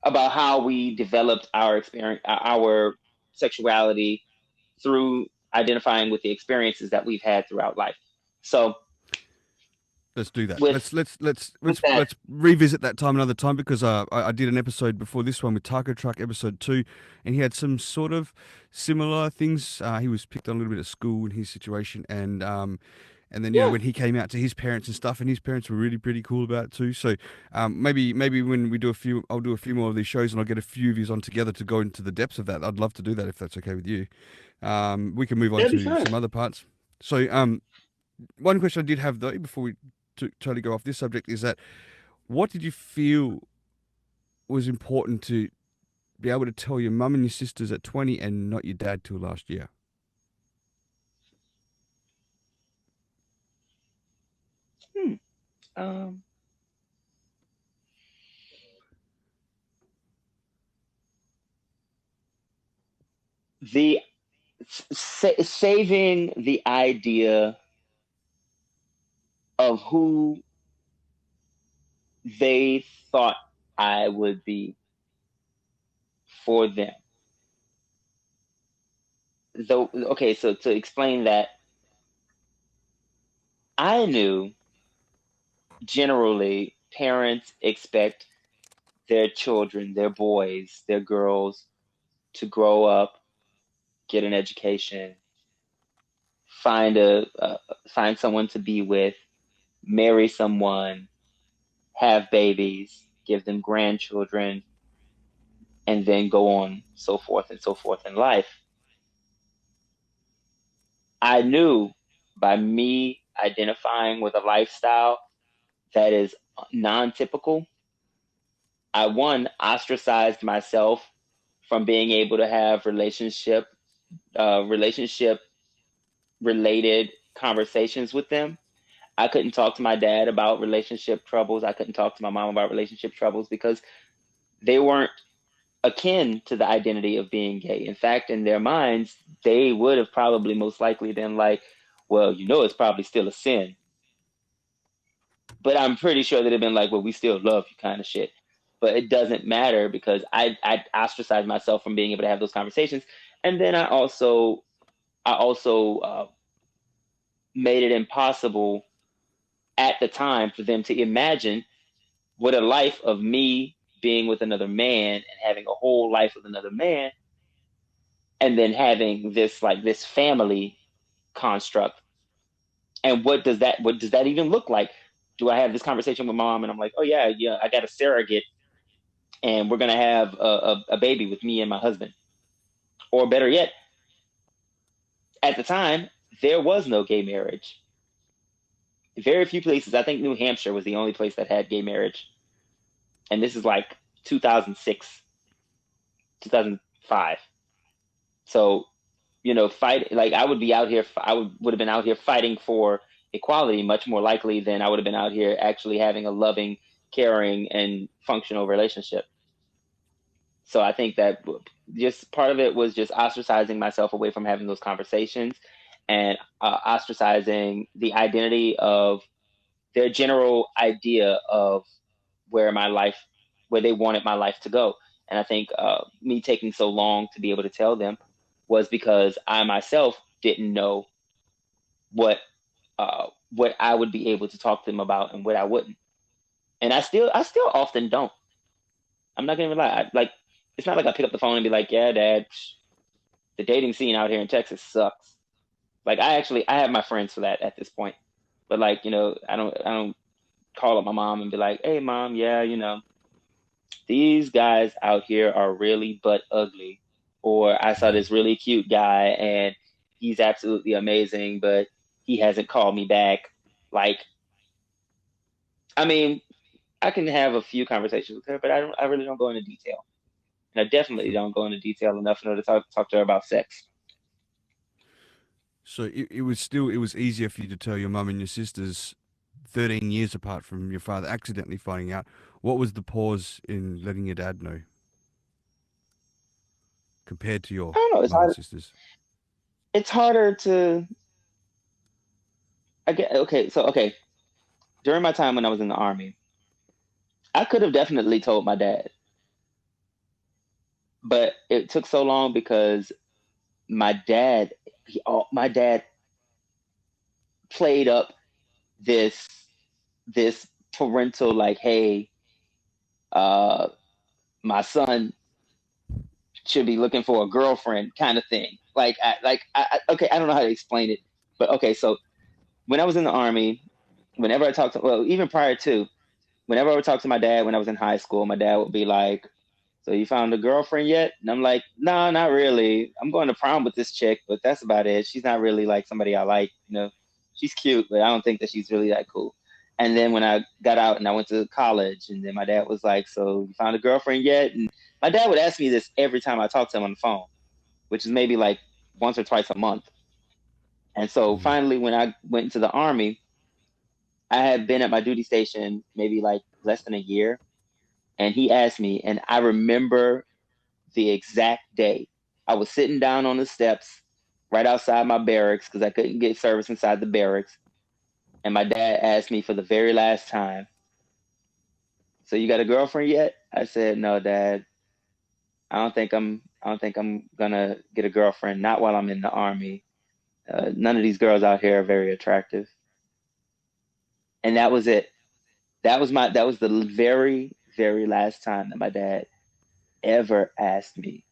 how we developed our experience, our sexuality through identifying with the experiences that we've had throughout life. So let's do that. Let's revisit that time another time, because I did an episode before this one with Taco Truck, episode 2, and he had some sort of similar things. He was picked on a little bit at school in his situation, and then you know, when he came out to his parents and stuff, and his parents were really pretty cool about it too. So maybe when we do I'll do a few more of these shows, and I'll get a few of you on together to go into the depths of that. I'd love to do that if that's okay with you. We can move on to some other parts. So one question I did have though, before we totally go off this subject, is that what did you feel was important to be able to tell your mum and your sisters at 20 and not your dad till last year? saving the idea of who they thought I would be for them. So, okay, so to explain that, I knew generally parents expect their children, their boys, their girls, to grow up, get an education, find find someone to be with, marry someone, have babies, give them grandchildren, and then go on so forth and so forth in life. I knew by me identifying with a lifestyle that is non-typical, I ostracized myself from being able to have relationship related conversations with them. I couldn't talk to my dad about relationship troubles. I couldn't talk to my mom about relationship troubles because they weren't akin to the identity of being gay. In fact, in their minds, they would have probably most likely been like, well, it's probably still a sin. But I'm pretty sure they'd have been like, well, we still love you kind of shit. But it doesn't matter because I ostracized myself from being able to have those conversations. And then I also made it impossible at the time for them to imagine what a life of me being with another man and having a whole life with another man and then having this family construct. And what does that even look like? Do I have this conversation with mom and I'm like, oh yeah, I got a surrogate and we're going to have a baby with me and my husband? Or better yet, at the time, there was no gay marriage. Very few places. I think New Hampshire was the only place that had gay marriage. And this is like 2006, 2005. So, I would be out here, would have been out here fighting for equality much more likely than I would have been out here actually having a loving, caring, and functional relationship. So I think that just part of it was just ostracizing myself away from having those conversations and ostracizing the identity of their general idea of where they wanted my life to go. And I think me taking so long to be able to tell them was because I myself didn't know what I would be able to talk to them about and what I wouldn't. And I still often don't. I'm not gonna lie. It's not like I pick up the phone and be like, yeah, Dad, the dating scene out here in Texas sucks. Like I have my friends for that at this point. But I don't call up my mom and be like, hey mom, yeah, these guys out here are really butt ugly. Or I saw this really cute guy and he's absolutely amazing, but he hasn't called me back. I can have a few conversations with her, but I really don't go into detail. And I definitely don't go into detail enough in order to talk to her about sex. So it was easier for you to tell your mum and your sisters 13 years apart from your father accidentally finding out. What was the pause in letting your dad know compared to your I don't know. It's mum and hard. sisters? It's harder to. Okay. During my time when I was in the Army, I could have definitely told my dad, but it took so long because my dad played up this parental hey, my son should be looking for a girlfriend kind of thing. Okay, I don't know how to explain it, but okay, so when I was in the Army, whenever I talked to, even prior to, whenever I would talk to my dad when I was in high school, my dad would be like, so you found a girlfriend yet? And I'm like, no, not really. I'm going to prom with this chick, but that's about it. She's not really somebody I like. She's cute, but I don't think that she's really that cool. And then when I got out and I went to college, and then my dad was like, so you found a girlfriend yet? And my dad would ask me this every time I talked to him on the phone, which is maybe once or twice a month. And so finally, when I went into the Army, I had been at my duty station maybe less than a year. And he asked me, and I remember the exact day. I was sitting down on the steps right outside my barracks because I couldn't get service inside the barracks. And my dad asked me for the very last time, "So you got a girlfriend yet?" I said, "No, Dad. I don't think I'm gonna get a girlfriend. Not while I'm in the Army. None of these girls out here are very attractive." And that was it. That was the very, very last time that my dad ever asked me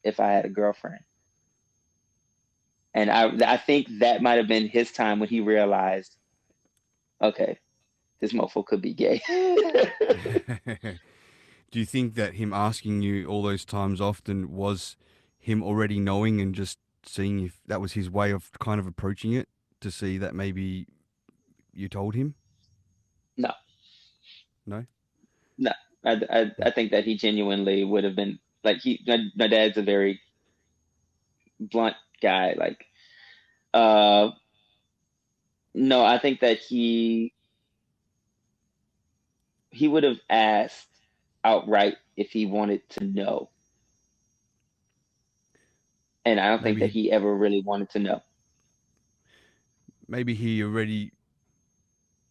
if I had a girlfriend. And I think that might have been his time when he realized, okay, this mofo could be gay. Do you think that him asking you all those times often was him already knowing and just seeing if that was his way of kind of approaching it to see that maybe you told him? No. No? No. I think that he genuinely would have been like my dad's a very blunt guy. Like, no, I think that he would have asked outright if he wanted to know. And I don't think that he ever really wanted to know. Maybe he already,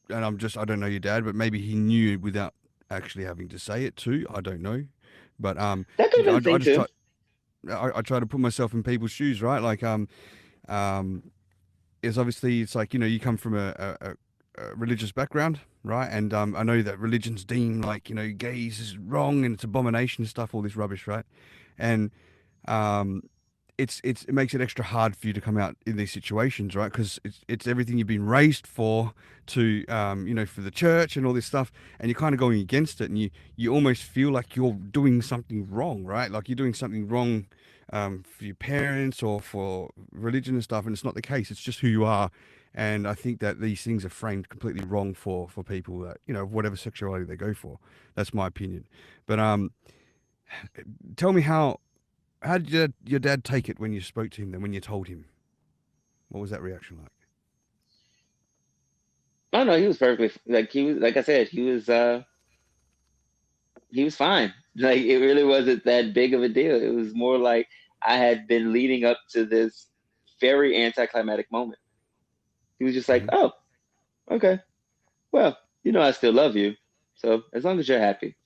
and I don't know your dad, but maybe he knew without actually having to say it too. I don't know. But that could have been I just too. I try to put myself in people's shoes, right? Like is obviously it's like, you come from a religious background, right? And I know that religion's deemed like, gays is wrong and it's abomination and stuff, all this rubbish, right? And um, it makes it extra hard for you to come out in these situations, right? Because it's everything you've been raised for, to for the church and all this stuff, and you're kind of going against it, and you almost feel like you're doing something wrong, right? Like you're doing something wrong for your parents or for religion and stuff, and it's not the case. It's just who you are. And I think that these things are framed completely wrong for people that, whatever sexuality they go for. That's my opinion. But tell me, how did your dad take it when you spoke to him, then when you told him? What was that reaction like? I don't know. He was perfectly like I said, he was fine. Like it really wasn't that big of a deal. It was more like I had been leading up to this very anticlimactic moment. He was just like, Mm-hmm. "Oh, okay. Well, I still love you. So as long as you're happy."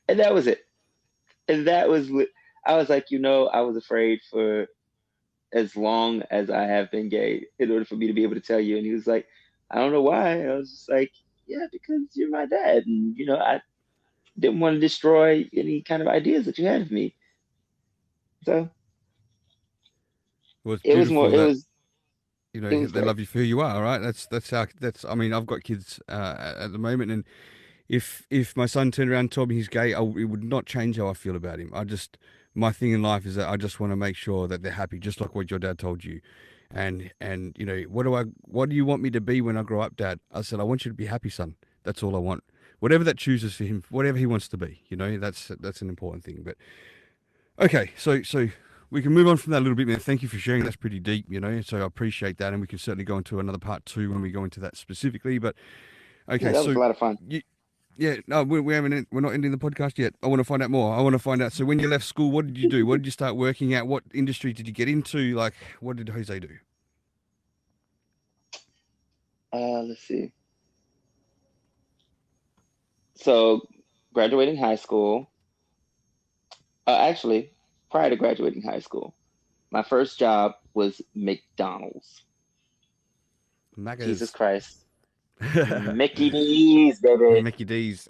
And that was it. And I was like, I was afraid for as long as I have been gay in order for me to be able to tell you. And he was like, "I don't know why." And I was just like, "Yeah, because you're my dad. And, I didn't want to destroy any kind of ideas that you had of me." So Well, it's it was more, beautiful it that was, it was they great. love you for who you are, right? That's. I mean, I've got kids at the moment, and if my son turned around and told me he's gay, it would not change how I feel about him. My thing in life is that I just want to make sure that they're happy, just like what your dad told you. And what do you want me to be when I grow up, Dad? I said, I want you to be happy, son. That's all I want. Whatever that chooses for him, whatever he wants to be, that's an important thing. But okay, so we can move on from that a little bit, man. Thank you for sharing. That's pretty deep, so I appreciate that, and we can certainly go into another part 2 when we go into that specifically. But Yeah, okay, that was a so lot of fun. yeah, no, we're not ending the podcast yet. I want to find out more. I want to find out. So when you left school, what did you do? What did you start working at? What industry did you get into? Like, what did Jose do? Let's see. So graduating high school, actually, prior to graduating high school, my first job was McDonald's. Jesus Maccas. Christ. Mickey D's, baby. Mickey D's.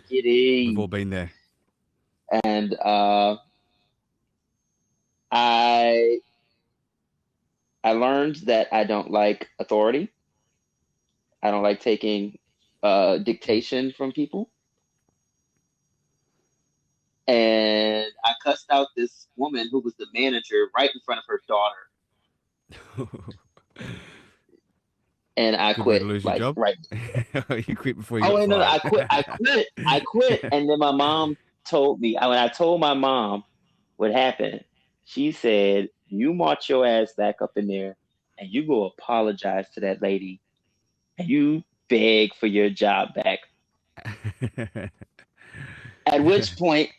Mickey We've all D's. been there. And I learned that I don't like authority. I don't like taking dictation from people. And I cussed out this woman who was the manager right in front of her daughter. And I Good way to quit, lose your like, job. right. You quit before you Oh, got wait, no, fired. I quit. And then my mom told me, when I told my mom what happened, she said, "You march your ass back up in there and you go apologize to that lady and you beg for your job back." At which point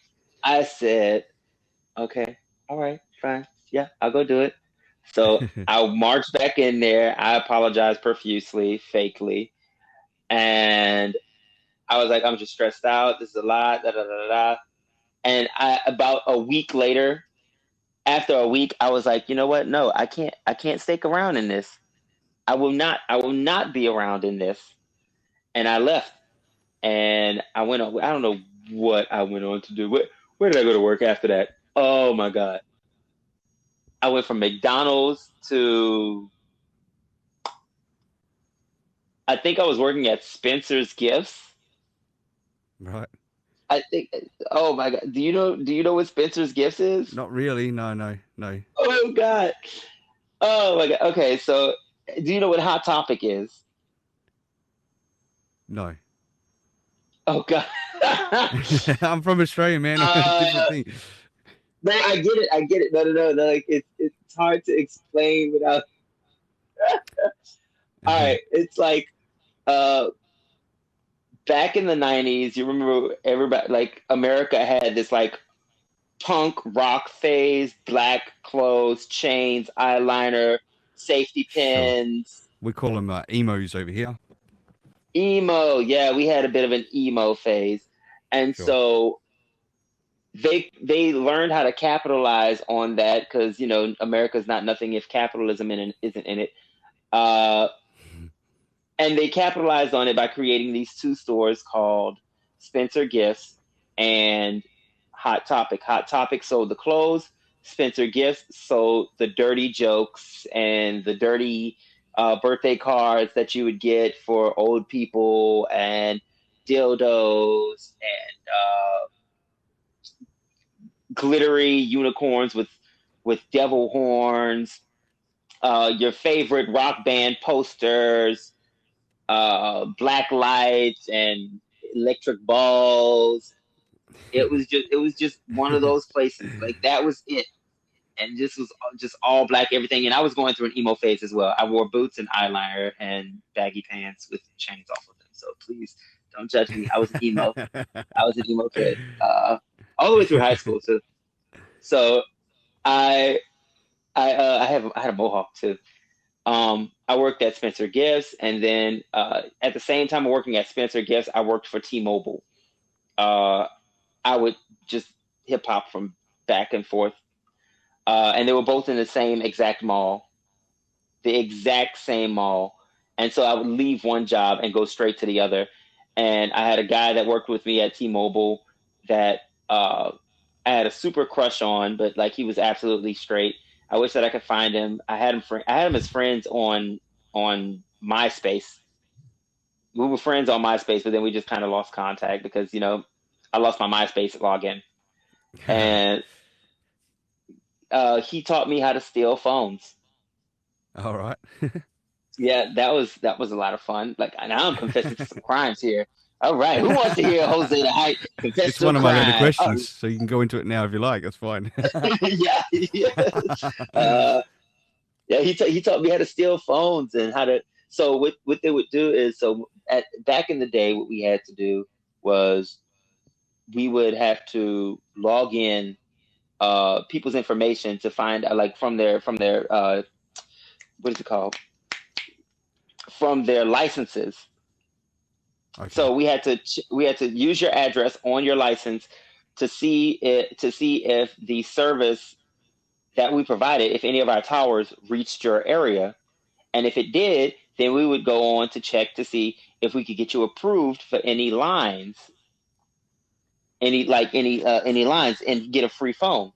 I said, "Okay, all right, fine. Yeah, I'll go do it." So I marched back in there. I apologized profusely, fakely. And I was like, I'm just stressed out. This is a lot. Da, da, da, da. And about a week later, after a week, I was like, you know what? No, I can't stick around in this. I will not be around in this. And I left. And I went on. I don't know what I went on to do. Where did I go to work after that? Oh my God. I went from McDonald's to, I think I was working at Spencer's Gifts. Right. I think. Oh my God. Do you know what Spencer's Gifts is? Not really. No. Oh God. Oh my God. Okay. So do you know what Hot Topic is? No. Oh God. I'm from Australia, man. Different thing. No, I get it. No. Like it's hard to explain without. All right. It's like, back in the 90s, you remember everybody, like America had this like punk rock phase, black clothes, chains, eyeliner, safety Sure. pins. We call them emos over here. Emo. Yeah, we had a bit of an emo phase. And Sure. so they learned how to capitalize on that because, America's not nothing if capitalism isn't in it. And they capitalized on it by creating these two stores called Spencer Gifts and Hot Topic. Hot Topic sold the clothes. Spencer Gifts sold the dirty jokes and the dirty birthday cards that you would get for old people and dildos and glittery unicorns with devil horns, your favorite rock band posters, black lights and electric balls. It was just one of those places. Like that was it. And this was just all black everything. And I was going through an emo phase as well. I wore boots and eyeliner and baggy pants with chains off of them. So please don't judge me. I was an emo. I was an emo kid. All the way through high school too. So I had a mohawk too. I worked at Spencer Gifts, and then at the same time of working at Spencer Gifts, I worked for T-Mobile. I would just hip hop from back and forth, and they were both in the same exact mall, the exact same mall. And so I would leave one job and go straight to the other. And I had a guy that worked with me at T-Mobile that I had a super crush on, but like he was absolutely straight. I wish that I could find him. I had him as friends on MySpace. We were friends on MySpace, but then we just kind of lost contact because I lost my MySpace login, and he taught me how to steal phones. All right. Yeah, that was a lot of fun. Like now I'm confessing to some crimes here. All right, who wants to hear Jose the Hype confess It's to one a of my crime? later questions, so you can go into it now if you like. That's fine. Yeah. Yeah, he taught me how to steal phones and how to. So what they would do is, back in the day, what we had to do was we would have to log in people's information to find like from their what is it called, from their licenses. Okay. So we had to use your address on your license to see if the service that we provided, if any of our towers reached your area, and if it did, then we would go on to check to see if we could get you approved for any lines, any lines, and get a free phone.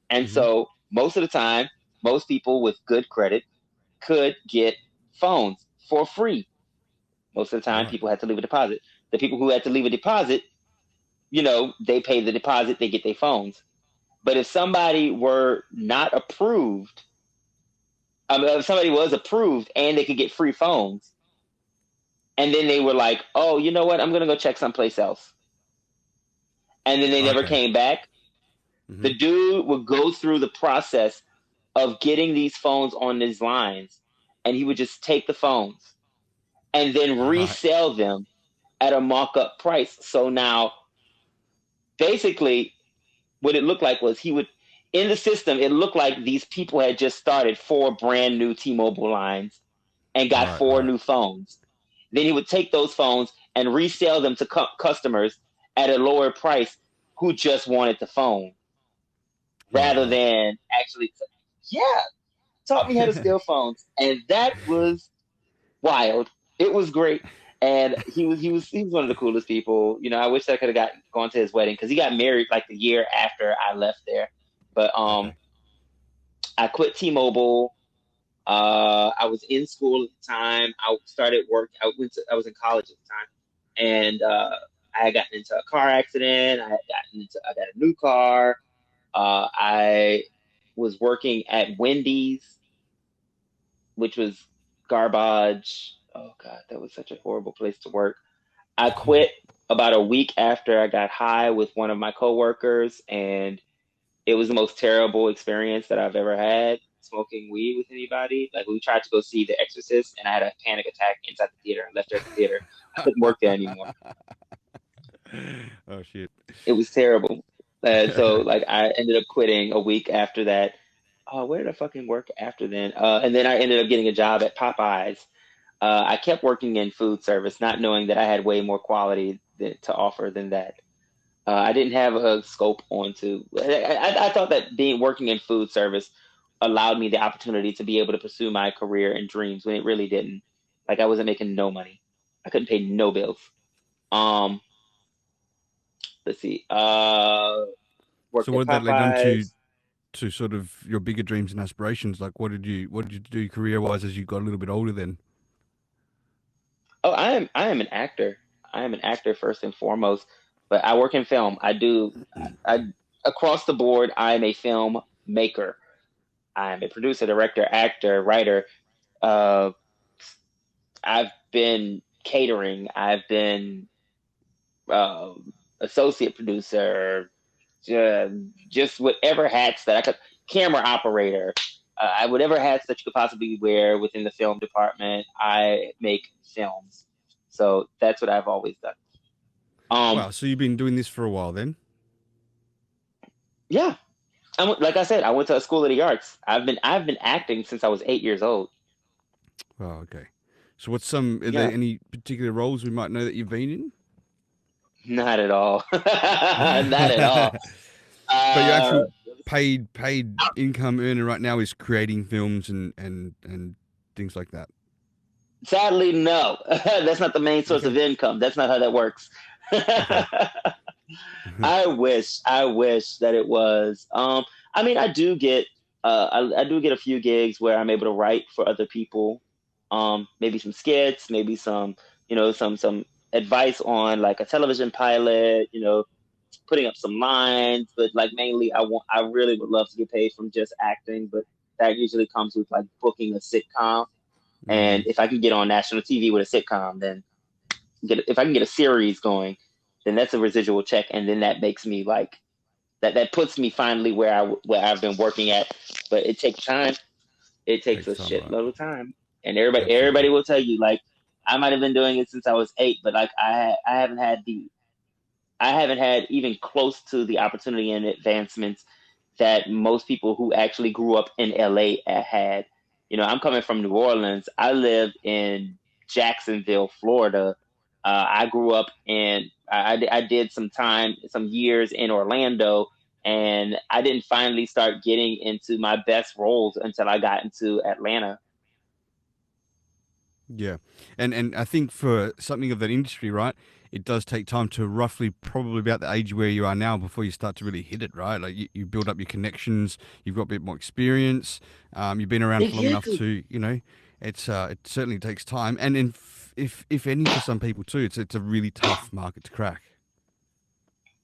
And so most of the time, most people with good credit could get phones for free. Most of the time, people had to leave a deposit. The people who had to leave a deposit, they pay the deposit, they get their phones. But if somebody were not approved, if somebody was approved and they could get free phones, and then they were like, oh, you know what? I'm going to go check someplace else. And then they never came back. The dude would go through the process of getting these phones on these lines, and he would just take the phones and then resell them at a markup price. So now, basically, what it looked like was he would, in the system, it looked like these people had just started 4 brand new T-Mobile lines and got 4 new phones. Then he would take those phones and resell them to customers at a lower price who just wanted the phone, rather than actually, taught me how to steal phones, and that was wild. It was great, and he was one of the coolest people. You know, I wish I could have gone to his wedding, because he got married like the year after I left there. But I quit T-Mobile. I was in school at the time. I started work. I was in college at the time, and I had gotten into a car accident. I got a new car. I was working at Wendy's, which was garbage. Oh God, that was such a horrible place to work. I quit about a week after I got high with one of my coworkers, and it was the most terrible experience that I've ever had, smoking weed with anybody. Like, we tried to go see The Exorcist, and I had a panic attack inside the theater and left there at the theater. I couldn't work there anymore. Oh shit! It was terrible. So like, I ended up quitting a week after that. Oh, where did I fucking work after then? And then I ended up getting a job at Popeyes. I kept working in food service, not knowing that I had way more quality to offer than that. I didn't have a scope onto. I thought that working in food service allowed me the opportunity to be able to pursue my career and dreams, when it really didn't. Like, I wasn't making no money. I couldn't pay no bills. Let's see. Worked So what at did that lead on Popeyes. to sort of your bigger dreams and aspirations? Like, what did you do career wise as you got a little bit older then? Oh, I am an actor. I am an actor first and foremost, but I work in film. I across the board, I am a film maker. I am a producer, director, actor, writer. I've been catering. I've been associate producer, just whatever hats that I could, camera operator, whatever hats that you could possibly wear within the film department. I make films, so that's what I've always done. Wow, so you've been doing this for a while then? Yeah, like I said, I went to a school of the arts. I've been acting since I was 8 years old. Oh, okay. So are there any particular roles we might know that you've been in? Not at all. Not at all. But your actual paid income earner right now is creating films and things like that. Sadly, no. That's not the main source of income. That's not how that works. I wish that it was. I mean, I do get I do get a few gigs where I'm able to write for other people. Maybe some skits, maybe some some advice on like a television pilot, putting up some lines. But like, mainly I really would love to get paid from just acting, but that usually comes with like booking a sitcom. And if I can get on national TV with a sitcom, then if I can get a series going, then that's a residual check, and then that makes me like that puts me finally where I've been working at. But it takes time. It takes a shitload of time, and everybody will tell you, like, I might have been doing it since I was 8, but like I haven't had even close to the opportunity and advancements that most people who actually grew up in LA had. I'm coming from New Orleans. I lived in Jacksonville, Florida. I grew up I did some years in Orlando, and I didn't finally start getting into my best roles until I got into Atlanta. Yeah. And I think for something of that industry, right, it does take time to roughly probably about the age where you are now before you start to really hit it, right? Like, you build up your connections, you've got a bit more experience, you've been around for long enough to, it certainly takes time. And if any, for some people too, it's a really tough market to crack.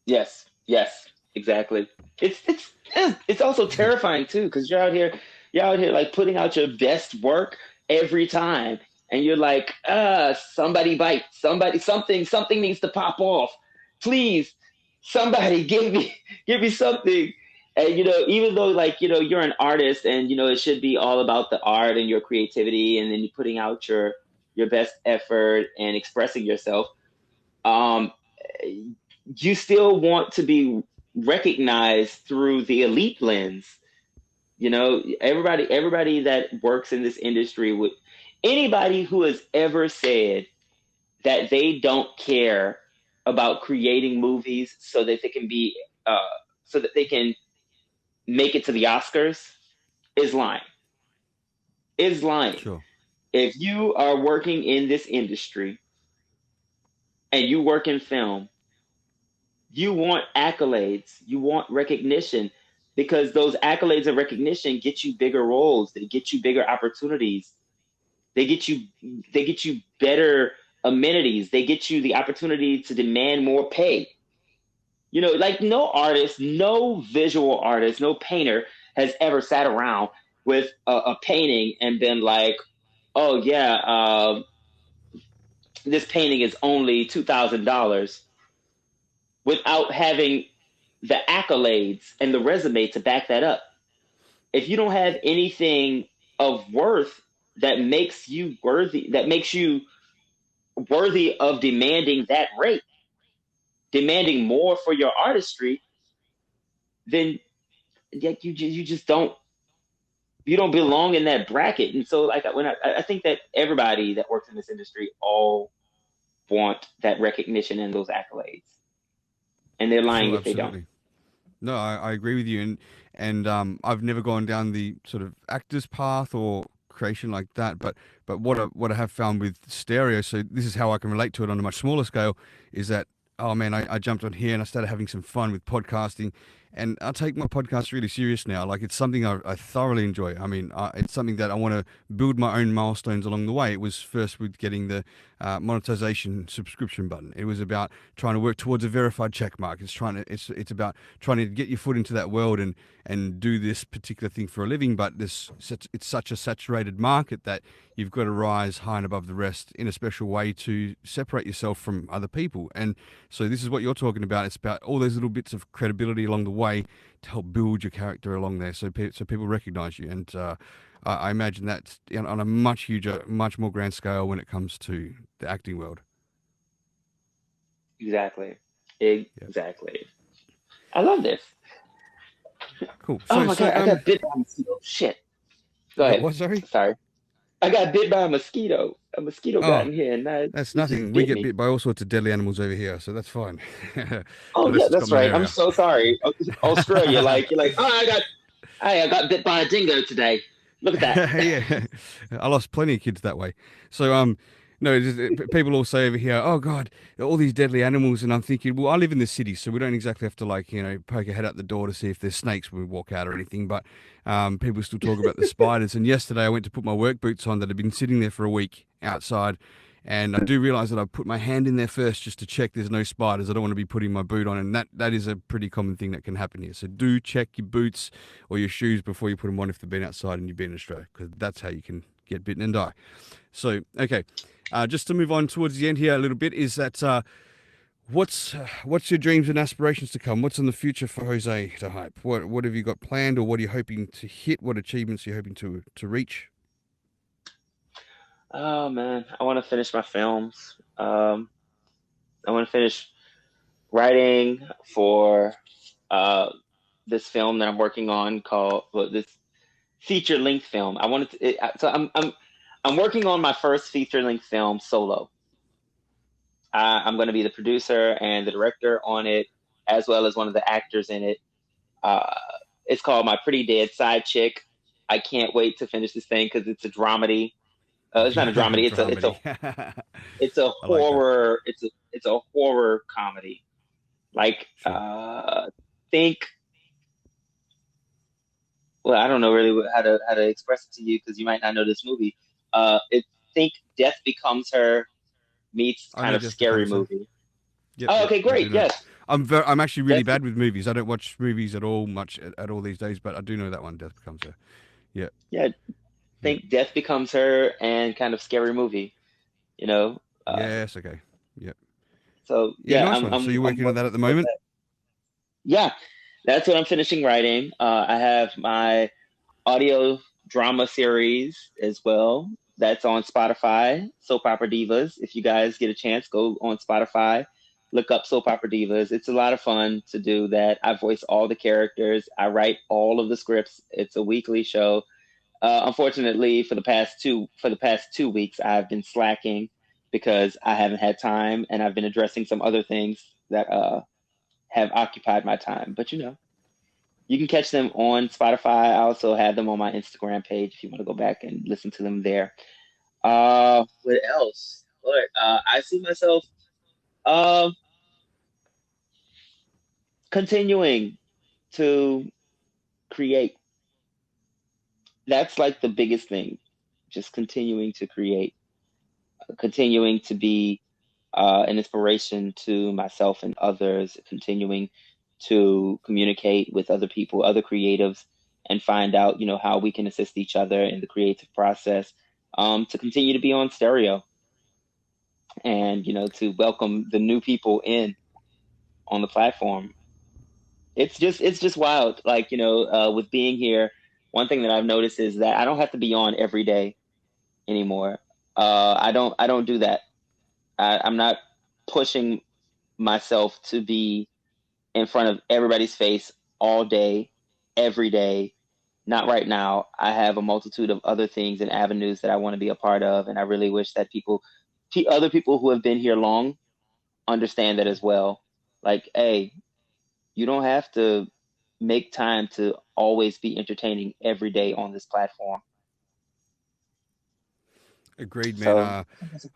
Yes, exactly. It's also terrifying too, because you're out here like putting out your best work every time, and you're like, somebody bite, something needs to pop off. Please, somebody give me something. And even though, like, you're an artist, and it should be all about the art and your creativity, and then you're putting out your best effort and expressing yourself. You still want to be recognized through the elite lens. You know, everybody that works in this industry would, anybody who has ever said that they don't care about creating movies so that they can be, so that they can make it to the Oscars is lying. Is lying. Sure. If you are working in this industry and you work in film, you want accolades, you want recognition, because those accolades and recognition get you bigger roles, they get you bigger opportunities, they get you better amenities, they get you the opportunity to demand more pay. You know, like no artist, no visual artist, no painter has ever sat around with a painting and been like, oh yeah, this painting is only $2,000, without having the accolades and the resume to back that up. If you don't have anything of worth that makes you worthy of demanding that rate, demanding more for your artistry, then you just don't belong in that bracket. And so, like, when I think that everybody that works in this industry all want that recognition and those accolades, and they're lying if they don't. No, I agree with you, and I've never gone down the sort of actors path or creation like that, but what I have found with stereo, so this is how I can relate to it on a much smaller scale, is that, oh man, I jumped on here and I started having some fun with podcasting, and I take my podcast really serious now. Like, it's something I thoroughly enjoy. I mean, it's something that I want to build my own milestones along the way. It was first with getting the monetization subscription button. It was about trying to work towards a verified check mark. It's about trying to get your foot into that world and do this particular thing for a living. But it's such a saturated market that you've got to rise high and above the rest in a special way to separate yourself from other people. And so this is what you're talking about. It's about all those little bits of credibility along the way to help build your character along there, so people recognize you. And I imagine that's on a much more grand scale when it comes to the acting world. Exactly. I love this. Cool. Oh my God, I got bit by a mosquito. Shit. Go ahead. What, sorry? Sorry. I got bit by a mosquito. A mosquito got in here, and that's nothing. We get bit by all sorts of deadly animals over here, so that's fine. Oh yeah, that's right. I'm so sorry. Australia, you're like, oh, I got bit by a dingo today. Look at that. Yeah, I lost plenty of kids that way. So no, people all say over here, oh God, all these deadly animals, and I'm thinking, well, I live in the city, so we don't exactly have to poke a head out the door to see if there's snakes when we walk out or anything. But people still talk about the spiders. And yesterday I went to put my work boots on that had been sitting there for a week outside, and I do realize that I put my hand in there first just to check there's no spiders. I don't want to be putting my boot on, and that is a pretty common thing that can happen here. So do check your boots or your shoes before you put them on if they've been outside and you've been in Australia, because that's how you can get bitten and die. So, okay. Just to move on towards the end here a little bit, is that what's your dreams and aspirations to come? What's in the future for Jose to Hype? What have you got planned, or what are you hoping to hit? What achievements are you hoping to reach? Oh man, I want to finish my films. I want to finish writing for this film that I'm working on called this feature-length film. I wanted to. So I'm working on my first feature-length film solo. I'm going to be the producer and the director on it, as well as one of the actors in it. It's called My Pretty Dead Side Chick. I can't wait to finish this thing because it's a dramedy. It's not a dramedy. It's a horror. It's a horror comedy. Like think. Well, I don't know really how to express it to you because you might not know this movie. Think Death Becomes Her meets kind of scary movie. Yep, okay, great. Yes. I'm actually really bad with movies. I don't watch movies at all at all these days, but I do know that one, Death Becomes Her. Yeah. Yeah. Think Death Becomes Her and kind of scary movie. Yes. Okay. Yep. So nice one. So you're working on that at the moment? Yeah, that's what I'm finishing writing. I have my audio drama series as well. That's on Spotify, Soap Opera Divas. If you guys get a chance, go on Spotify, look up Soap Opera Divas. It's a lot of fun to do that. I voice all the characters. I write all of the scripts. It's a weekly show. Unfortunately, for the past 2 weeks, I've been slacking because I haven't had time, and I've been addressing some other things that have occupied my time. But you can catch them on Spotify. I also have them on my Instagram page if you want to go back and listen to them there. What else? Lord, I see myself continuing to create. That's like the biggest thing. Just continuing to create, continuing to be an inspiration to myself and others, continuing to communicate with other people, other creatives, and find out, how we can assist each other in the creative process, to continue to be on stereo and, to welcome the new people in on the platform. It's just wild. Like, with being here, one thing that I've noticed is that I don't have to be on every day anymore. I don't do that. I'm not pushing myself to be in front of everybody's face all day, every day. Not right now. I have a multitude of other things and avenues that I want to be a part of. And I really wish that other people who have been here long understand that as well. Like, hey, you don't have to make time to always be entertaining every day on this platform. Agreed, man.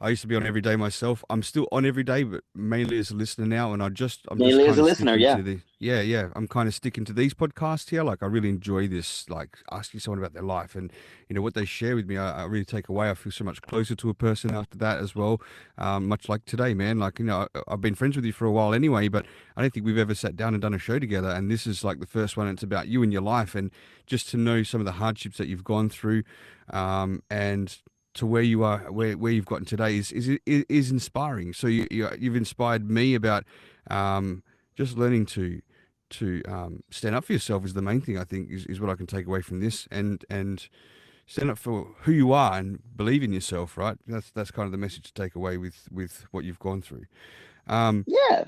I used to be on every day myself. I'm still on every day, but mainly as a listener now. And I'm just mainly as a listener, yeah. I'm kind of sticking to these podcasts here. Like, I really enjoy this, like asking someone about their life and, what they share with me. I really take away. I feel so much closer to a person after that as well. Much like today, man. Like, I've been friends with you for a while anyway, but I don't think we've ever sat down and done a show together. And this is like the first one. It's about you and your life, and just to know some of the hardships that you've gone through, and to where you are, where you've gotten today is inspiring. So you've inspired me about just learning to stand up for yourself is the main thing, I think, is what I can take away from this, and stand up for who you are and believe in yourself. Right, that's kind of the message to take away with what you've gone through. Yeah.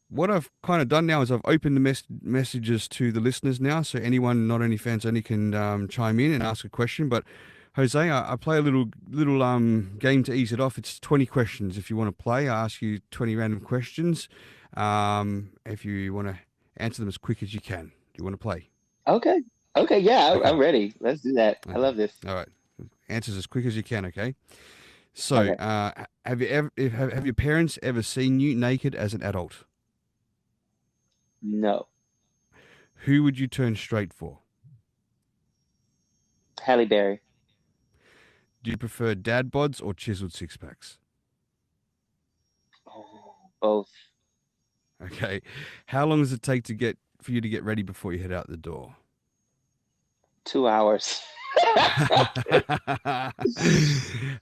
What I've kind of done now is I've opened the messages to the listeners now, so anyone, not only fans only, can chime in and ask a question, but Jose, I play a little game to ease it off. It's 20 questions. If you want to play, I ask you 20 random questions. If you want to answer them as quick as you can. Do you want to play? Okay. Yeah, okay. I'm ready. Let's do that. Okay. I love this. All right. Answers as quick as you can. Okay. So, okay. Have your parents ever seen you naked as an adult? No. Who would you turn straight for? Halle Berry. Do you prefer dad bods or chiseled six packs? Oh, both. Okay. How long does it take for you to get ready before you head out the door? 2 hours.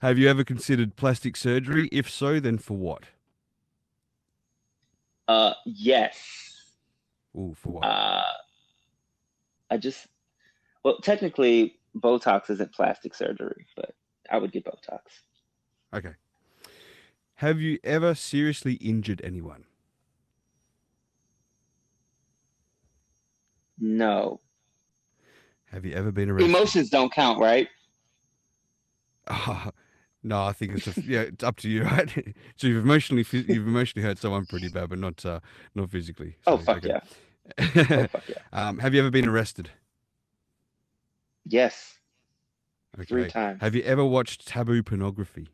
Have you ever considered plastic surgery? If so, then for what? Yes. Ooh, for what? Well, technically, Botox isn't plastic surgery, but I would get Botox. Okay. Have you ever seriously injured anyone? No. Have you ever been arrested? Emotions don't count, right? No, I think it's up to you, right? So you've emotionally hurt someone pretty bad, but not physically. So, oh fuck okay. Yeah! Oh fuck yeah! Have you ever been arrested? Yes. Okay. 3 times. Have you ever watched taboo pornography?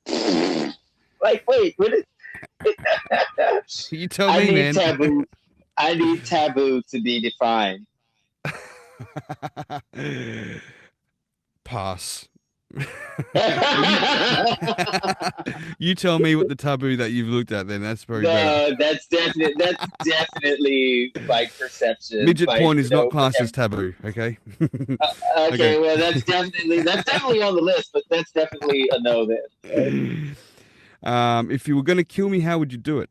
Like, wait, what is... You tell me, man. I need taboo to be defined. Pass. You tell me what the taboo that you've looked at, then. That's very no, that's definitely like perception. Midget like, porn is not classed as taboo, okay? Okay, well that's definitely on the list, but that's definitely a no then. If you were going to kill me, how would you do it?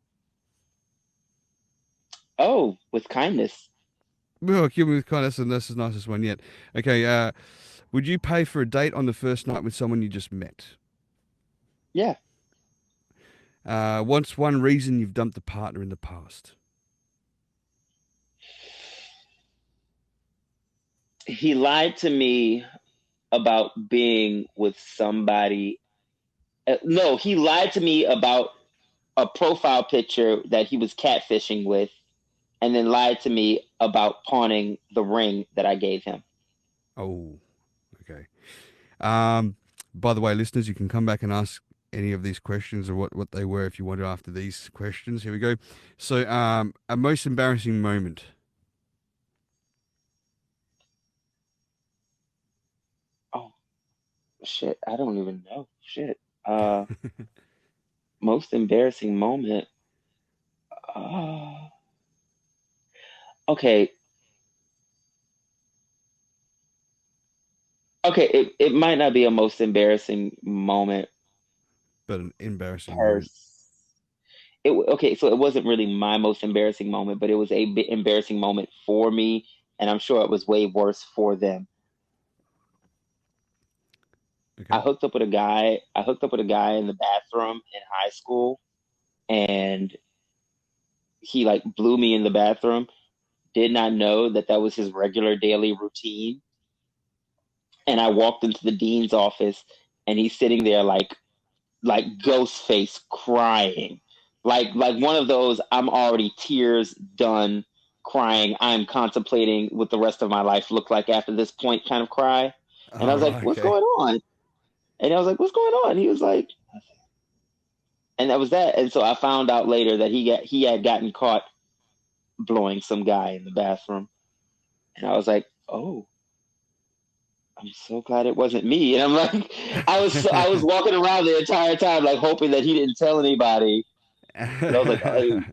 Oh, with kindness. Well, kill me with kindness, and that's the nicest one yet. Okay, would you pay for a date on the first night with someone you just met? Yeah. What's one reason you've dumped a partner in the past? He lied to me about being with somebody. No, he lied to me about a profile picture that he was catfishing with, and then lied to me about pawning the ring that I gave him. Oh, okay. By the way, listeners, you can come back and ask any of these questions or what they were if you want to after these questions. Here we go. So, a most embarrassing moment. Oh, shit. I don't even know. Shit. Most embarrassing moment. Okay. Okay, it might not be a most embarrassing moment. But an embarrassing moment. Okay, so it wasn't really my most embarrassing moment, but it was a bit embarrassing moment for me, and I'm sure it was way worse for them. Okay. I hooked up with a guy in the bathroom in high school, and he like blew me in the bathroom. Did not know that was his regular daily routine. And I walked into the dean's office, and he's sitting there like ghost face crying. Like one of those I'm already tears done crying, I'm contemplating what the rest of my life looked like after this point kind of cry. And I was like, what's going on? And I was like, what's going on? He was like, and that was that. And so I found out later that he had gotten caught blowing some guy in the bathroom. And I was like, oh, I'm so glad it wasn't me. And I'm like, I was walking around the entire time, like hoping that he didn't tell anybody. And I was like, oh.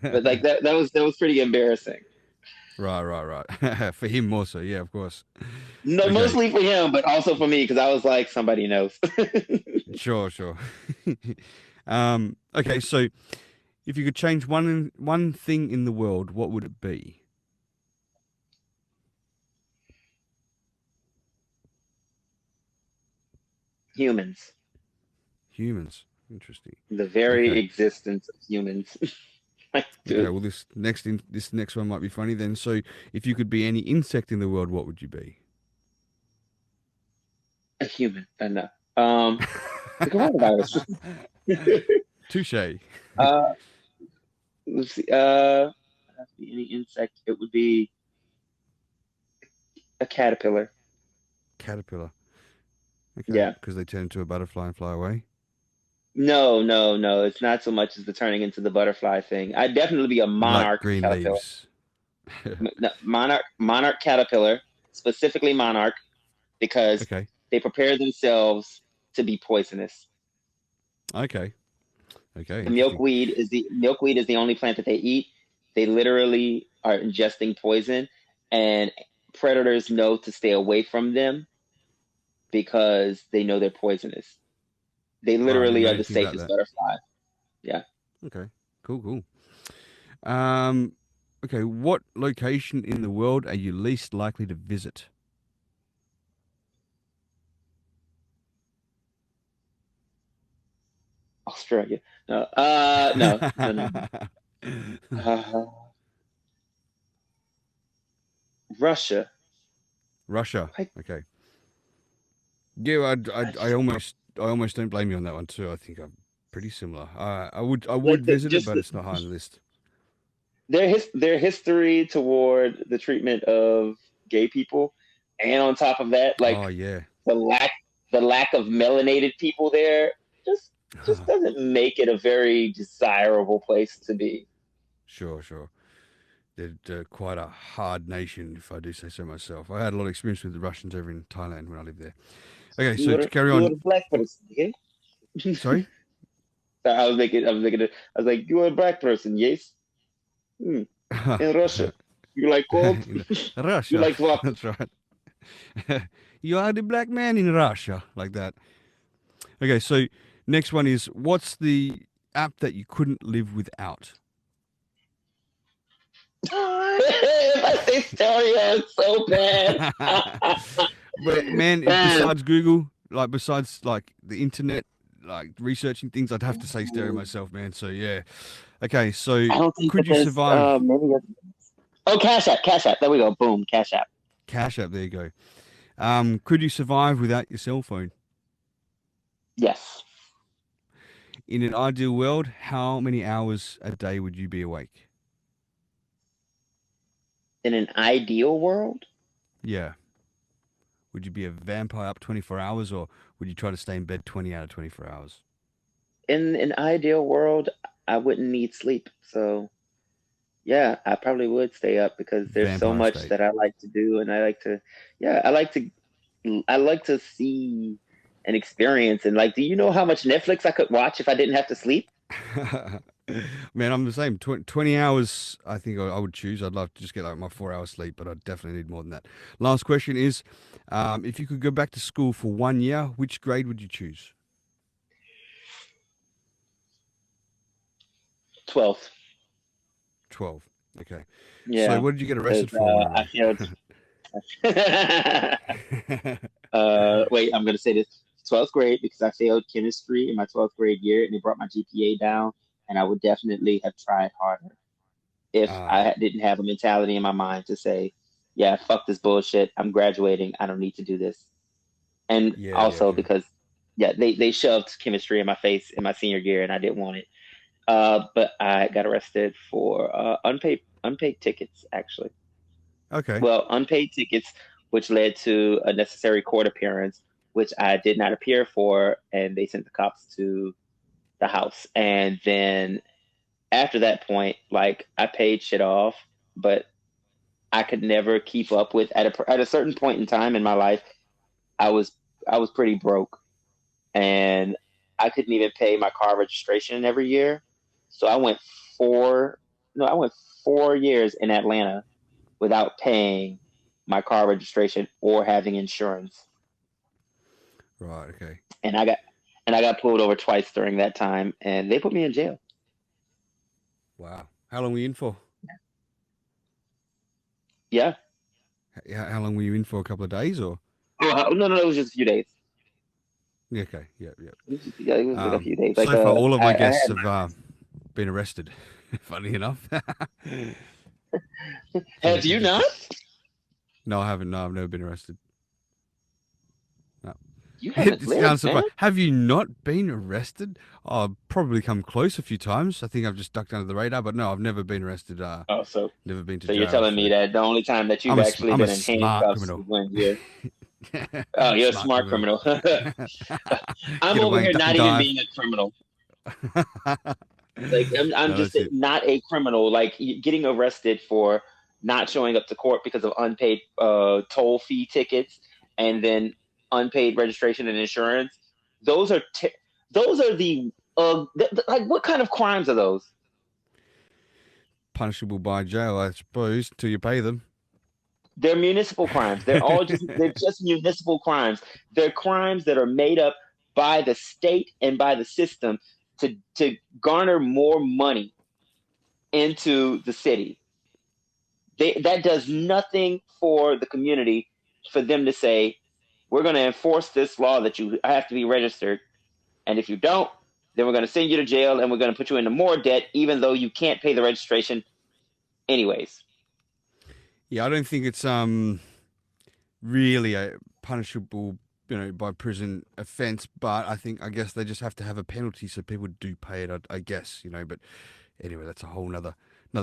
But like that was pretty embarrassing. Right. For him more so, yeah, of course. No, Okay. mostly for him, but also for me, because I was like, somebody knows. Sure. Okay, so if you could change one thing in the world, what would it be? Humans. Interesting. The very existence of humans. Okay, well this next one might be funny then. So if you could be any insect in the world, what would you be? A human. No. The coronavirus. Touche. Let's see. It has to be any insect. It would be a caterpillar. Caterpillar. Okay. Yeah. Because they turn into a butterfly and fly away. No. It's not so much as the turning into the butterfly thing. I'd definitely be a monarch like green caterpillar. Leaves. No, monarch caterpillar, specifically monarch, because they prepare themselves to be poisonous. Okay. The milkweed is the only plant that they eat. They literally are ingesting poison, and predators know to stay away from them because they know they're poisonous. They literally are the safest butterfly. Yeah. Okay. Cool. Okay. What location in the world are you least likely to visit? Australia. No. Russia. Okay. Yeah, I almost don't blame you on that one too. I think I'm pretty similar. I would visit it, but it's not high on the list. Their history toward the treatment of gay people, and on top of that, like the lack of melanated people there just doesn't make it a very desirable place to be. Sure. They're quite a hard nation, if I do say so myself. I had a lot of experience with the Russians over in Thailand when I lived there. Okay, so to carry on. You're a black person, okay? Sorry? I was like, you're a black person, yes? In Russia. You like cold? Russia. You like vodka. That's right. You are the black man in Russia, like that. Okay, so next one is, what's the app that you couldn't live without? I say stereo, it's so bad. But man, besides Google, besides the internet, like researching things, I'd have to say stereo myself, man. So yeah. Okay, so I don't think could that you there's survive? many. Oh, Cash App, Cash App. There we go. Boom, Cash App. Cash App, there you go. Could you survive without your cell phone? Yes. In an ideal world, how many hours a day would you be awake? In an ideal world, Yeah. Would you be a vampire up 24 hours, or would you try to stay in bed 20 out of 24 hours? in an ideal world, I wouldn't need sleep. So yeah, I probably would stay up because there's so Vampire much state. that I like to do, and I like to see and experience. And like, do you know how much Netflix I could watch if I didn't have to sleep? Man, I'm the same. 20 hours, I think I would choose. I'd love to just get like my 4 hours sleep, but I definitely need more than that. Last question is, if you could go back to school for 1 year, which grade would you choose? 12th. 12. Okay. So Yeah, what did you get because arrested for? I failed. Wait, I'm gonna say this. 12th grade because I failed chemistry in my 12th grade year, and it brought my GPA down. And I would definitely have tried harder if Ah, I didn't have a mentality in my mind to say, "Yeah, fuck this bullshit. I'm graduating. I don't need to do this." And also yeah. because, yeah, they shoved chemistry in my face in my senior year, and I didn't want it. But I got arrested for unpaid tickets, actually. Okay. Well, unpaid tickets, which led to a necessary court appearance, which I did not appear for, and they sent the cops to the house. And then after that point, like I paid shit off, but I could never keep up with at a certain point in time in my life. I was I was pretty broke, and I couldn't even pay my car registration every year. So four I went 4 years in Atlanta without paying my car registration or having insurance. Right. Okay. And I got pulled over twice during that time, and they put me in jail. Wow. How long were you in for? Yeah. How long were you in for? A couple of days, or? Oh no, it was just a few days. Yeah, okay. Yeah. It was like a few days. Like So far, all of my I guests had have been arrested. Funny enough. Have you not? No, I haven't. No, I've never been arrested. No. You haven't It lived, sounds man. Have you not been arrested? I've probably come close a few times. I think I've just ducked under the radar, but no, I've never been arrested. Oh, so Never been to so you're jail. telling me So that the only time that you've actually I'm a been in smart handcuffs criminal. was when you're oh, you're a smart criminal. I'm Get over away, here duck not and even dive. being a criminal. Like I'm No, just that's it. not a criminal. Like getting arrested for not showing up to court because of unpaid toll fee tickets and then unpaid registration and insurance. Those are those are the like what kind of crimes are those? Punishable by jail, I suppose, till you pay them. They're municipal crimes. They're just municipal crimes. They're crimes that are made up by the state and by the system to garner more money into the city. That does nothing for the community for them to say, we're going to enforce this law that you have to be registered. And if you don't, then we're going to send you to jail and we're going to put you into more debt, even though you can't pay the registration anyways. Yeah, I don't think it's really a punishable, by prison offense, but I guess they just have to have a penalty so people do pay it. I guess, but anyway, that's a whole another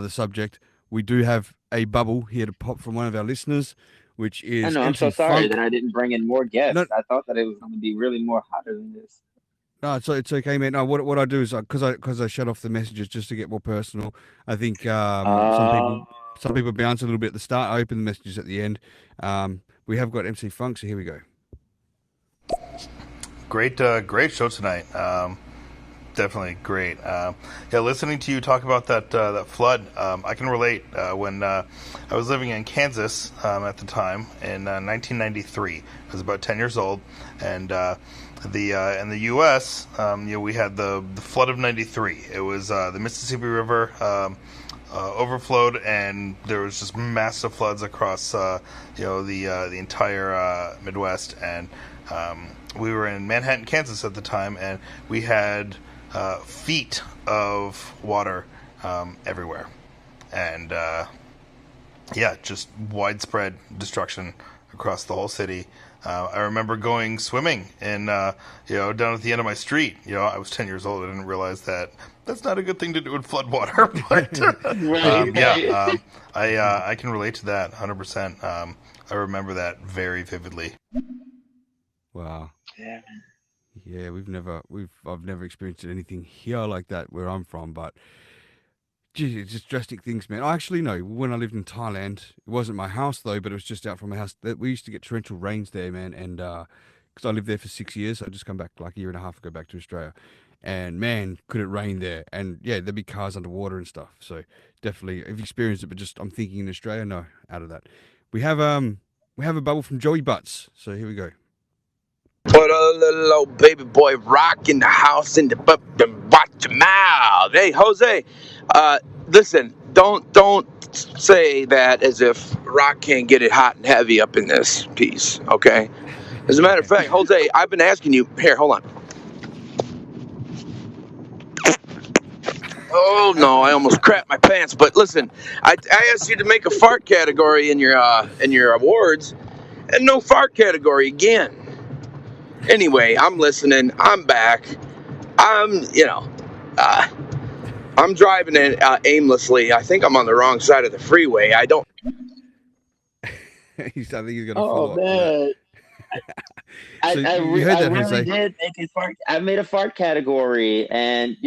subject. We do have a bubble here to pop from one of our listeners, which I is know. I'm so MC sorry Funk. that I didn't bring in more guests. No, I thought that it was going to be really more hotter than this. no, it's okay, man. No, what I do is because I shut off the messages just to get more personal. I think some people bounce a little bit at the start. I open the messages at the end. We have got MC Funk, so here we go. Great show tonight. Definitely great. Yeah, listening to you talk about that flood, I can relate. When I was living in Kansas at the time in 1993, I was about 10 years old, and in the U.S., we had the flood of '93. It was the Mississippi River overflowed, and there was just massive floods across the entire Midwest. And we were in Manhattan, Kansas at the time, and we had feet of water everywhere, and just widespread destruction across the whole city. I remember going swimming in, down at the end of my street. I was 10 years old. I didn't realize that that's not a good thing to do in floodwater. But I can relate to that 100%. I remember that very vividly. Wow. Yeah. Yeah, I've never experienced anything here like that where I'm from, but gee, it's just drastic things, man. I actually know when I lived in Thailand, it wasn't my house though, but it was just out from my house. That we used to get torrential rains there, man, and because I lived there for 6 years, I just come back like a year and a half ago back to Australia, and man, could it rain there? And yeah, there'd be cars underwater and stuff. So definitely, I've experienced it, but just I'm thinking in Australia, no, out of that. We have a bubble from Joey Butts, so here we go. Put a little old baby boy rock in the house in the and watch your mouth. Hey, Jose, listen, don't say that as if rock can't get it hot and heavy up in this piece, okay? As a matter of fact, Jose, I've been asking you. Here, hold on. Oh no, I almost crapped my pants. But listen, I asked you to make a fart category in your awards, and no fart category again. Anyway, I'm listening. I'm back. I'm driving it aimlessly. I think I'm on the wrong side of the freeway. I don't. I think he's going to follow up. Man. I really did make a fart. I made a fart category, and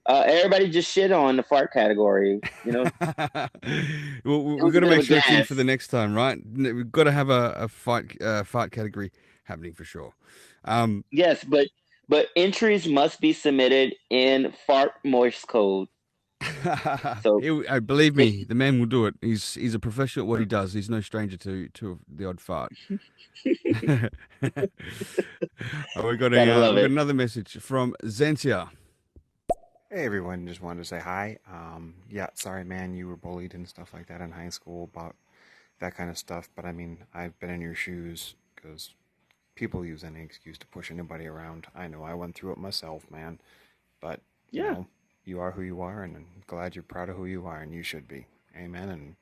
everybody just shit on the fart category. Well, we're going to make sure it's in for the next time, right? We've got to have a fart category happening for sure. Yes, but entries must be submitted in fart Morse code. So believe me, the man will do it. He's a professional at what he does. He's no stranger to the odd fart. We got another message from Zentia. Hey everyone, just wanted to say hi. Sorry man, you were bullied and stuff like that in high school about that kind of stuff. But I mean, I've been in your shoes because people use any excuse to push anybody around. I know I went through it myself, man. But you are who you are, and I'm glad you're proud of who you are, and you should be. Amen, and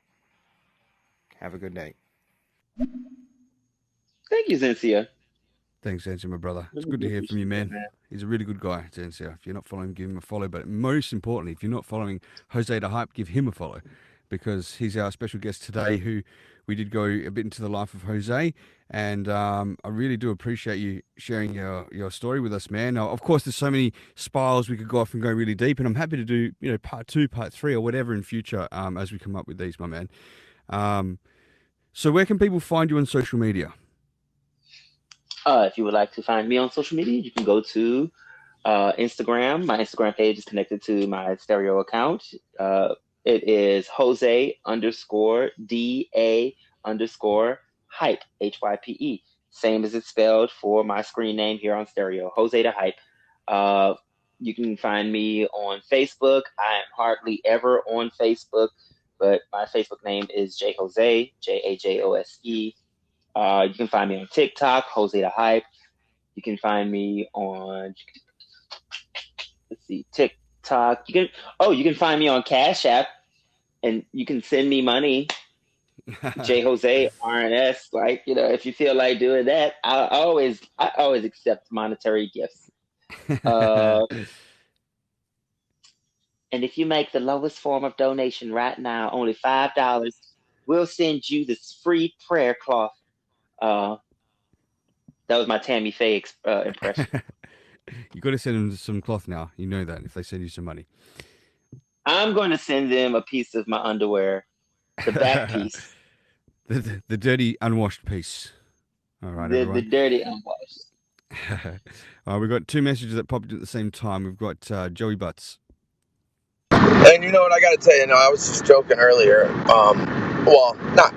have a good day. Thank you, Zensia. Thanks, Zensia, my brother. It's good to hear from you, man. He's a really good guy, Zensia. If you're not following him, give him a follow. But most importantly, if you're not following Jose the Hype, give him a follow, because he's our special guest today, who we did go a bit into the life of Jose, and I really do appreciate you sharing your story with us, man. Now, of course, there's so many spirals we could go off and go really deep, and I'm happy to do part 2, part 3, or whatever in future as we come up with these, my man. So where can people find you on social media? If you would like to find me on social media, you can go to Instagram. My Instagram page is connected to my Stereo account. It is Jose_DA_hype, HYPE. Same as it's spelled for my screen name here on Stereo, Jose the Hype. You can find me on Facebook. I am hardly ever on Facebook, but my Facebook name is JHose, JAJOSE. You can find me on TikTok, Jose the Hype. You can find me on, TikTok. You can find me on Cash App, and you can send me money. JHose RNS. If you feel like doing that, I always accept monetary gifts. And if you make the lowest form of donation right now, only $5, we'll send you this free prayer cloth. That was my Tammy Faye impression. You got to send them some cloth now. You know that if they send you some money. I'm going to send them a piece of my underwear, the back piece, the dirty unwashed piece. All right, the dirty unwashed. We've got 2 messages that popped at the same time. We've got Joey Butts. And you know what I got to tell you? I was just joking earlier. Well, not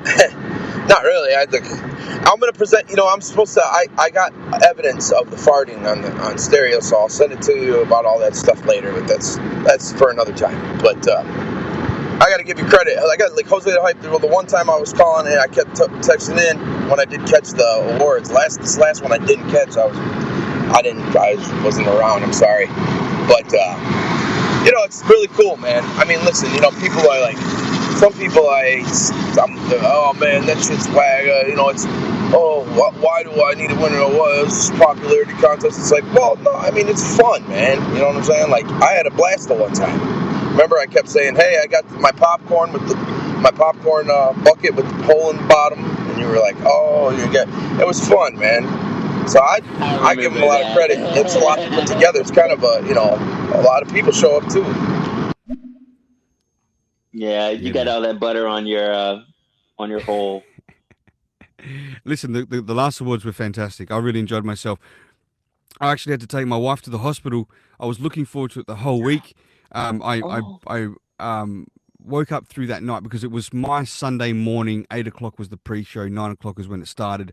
really. I'm going to present. I'm supposed to. I got evidence of the farting on Stereo, so I'll send it to you about all that stuff later. But that's for another time. But I got to give you credit. I got like Jose the Hype. The one time I was calling and I kept texting in when I did catch the awards. This last one I didn't catch. I wasn't around. I'm sorry, but it's really cool, man. I mean, listen, people are like, some people oh man, that shit's wag. It's why do I need to win an award? It's just popularity contest. It's like, well, no, I mean, it's fun, man. You know what I'm saying? Like, I had a blast the one time. Remember, I kept saying, hey, I got my popcorn bucket with the hole in the bottom, and you were like, oh, it was fun, man. So I give them a lot of credit. It's a lot to put together. It's kind of a lot of people show up too. Yeah, you got all that butter on your hole. Listen, the last awards were fantastic. I really enjoyed myself. I actually had to take my wife to the hospital. I was looking forward to it the whole week. I woke up through that night because it was my Sunday morning. 8 o'clock was the pre-show. 9 o'clock was when it started.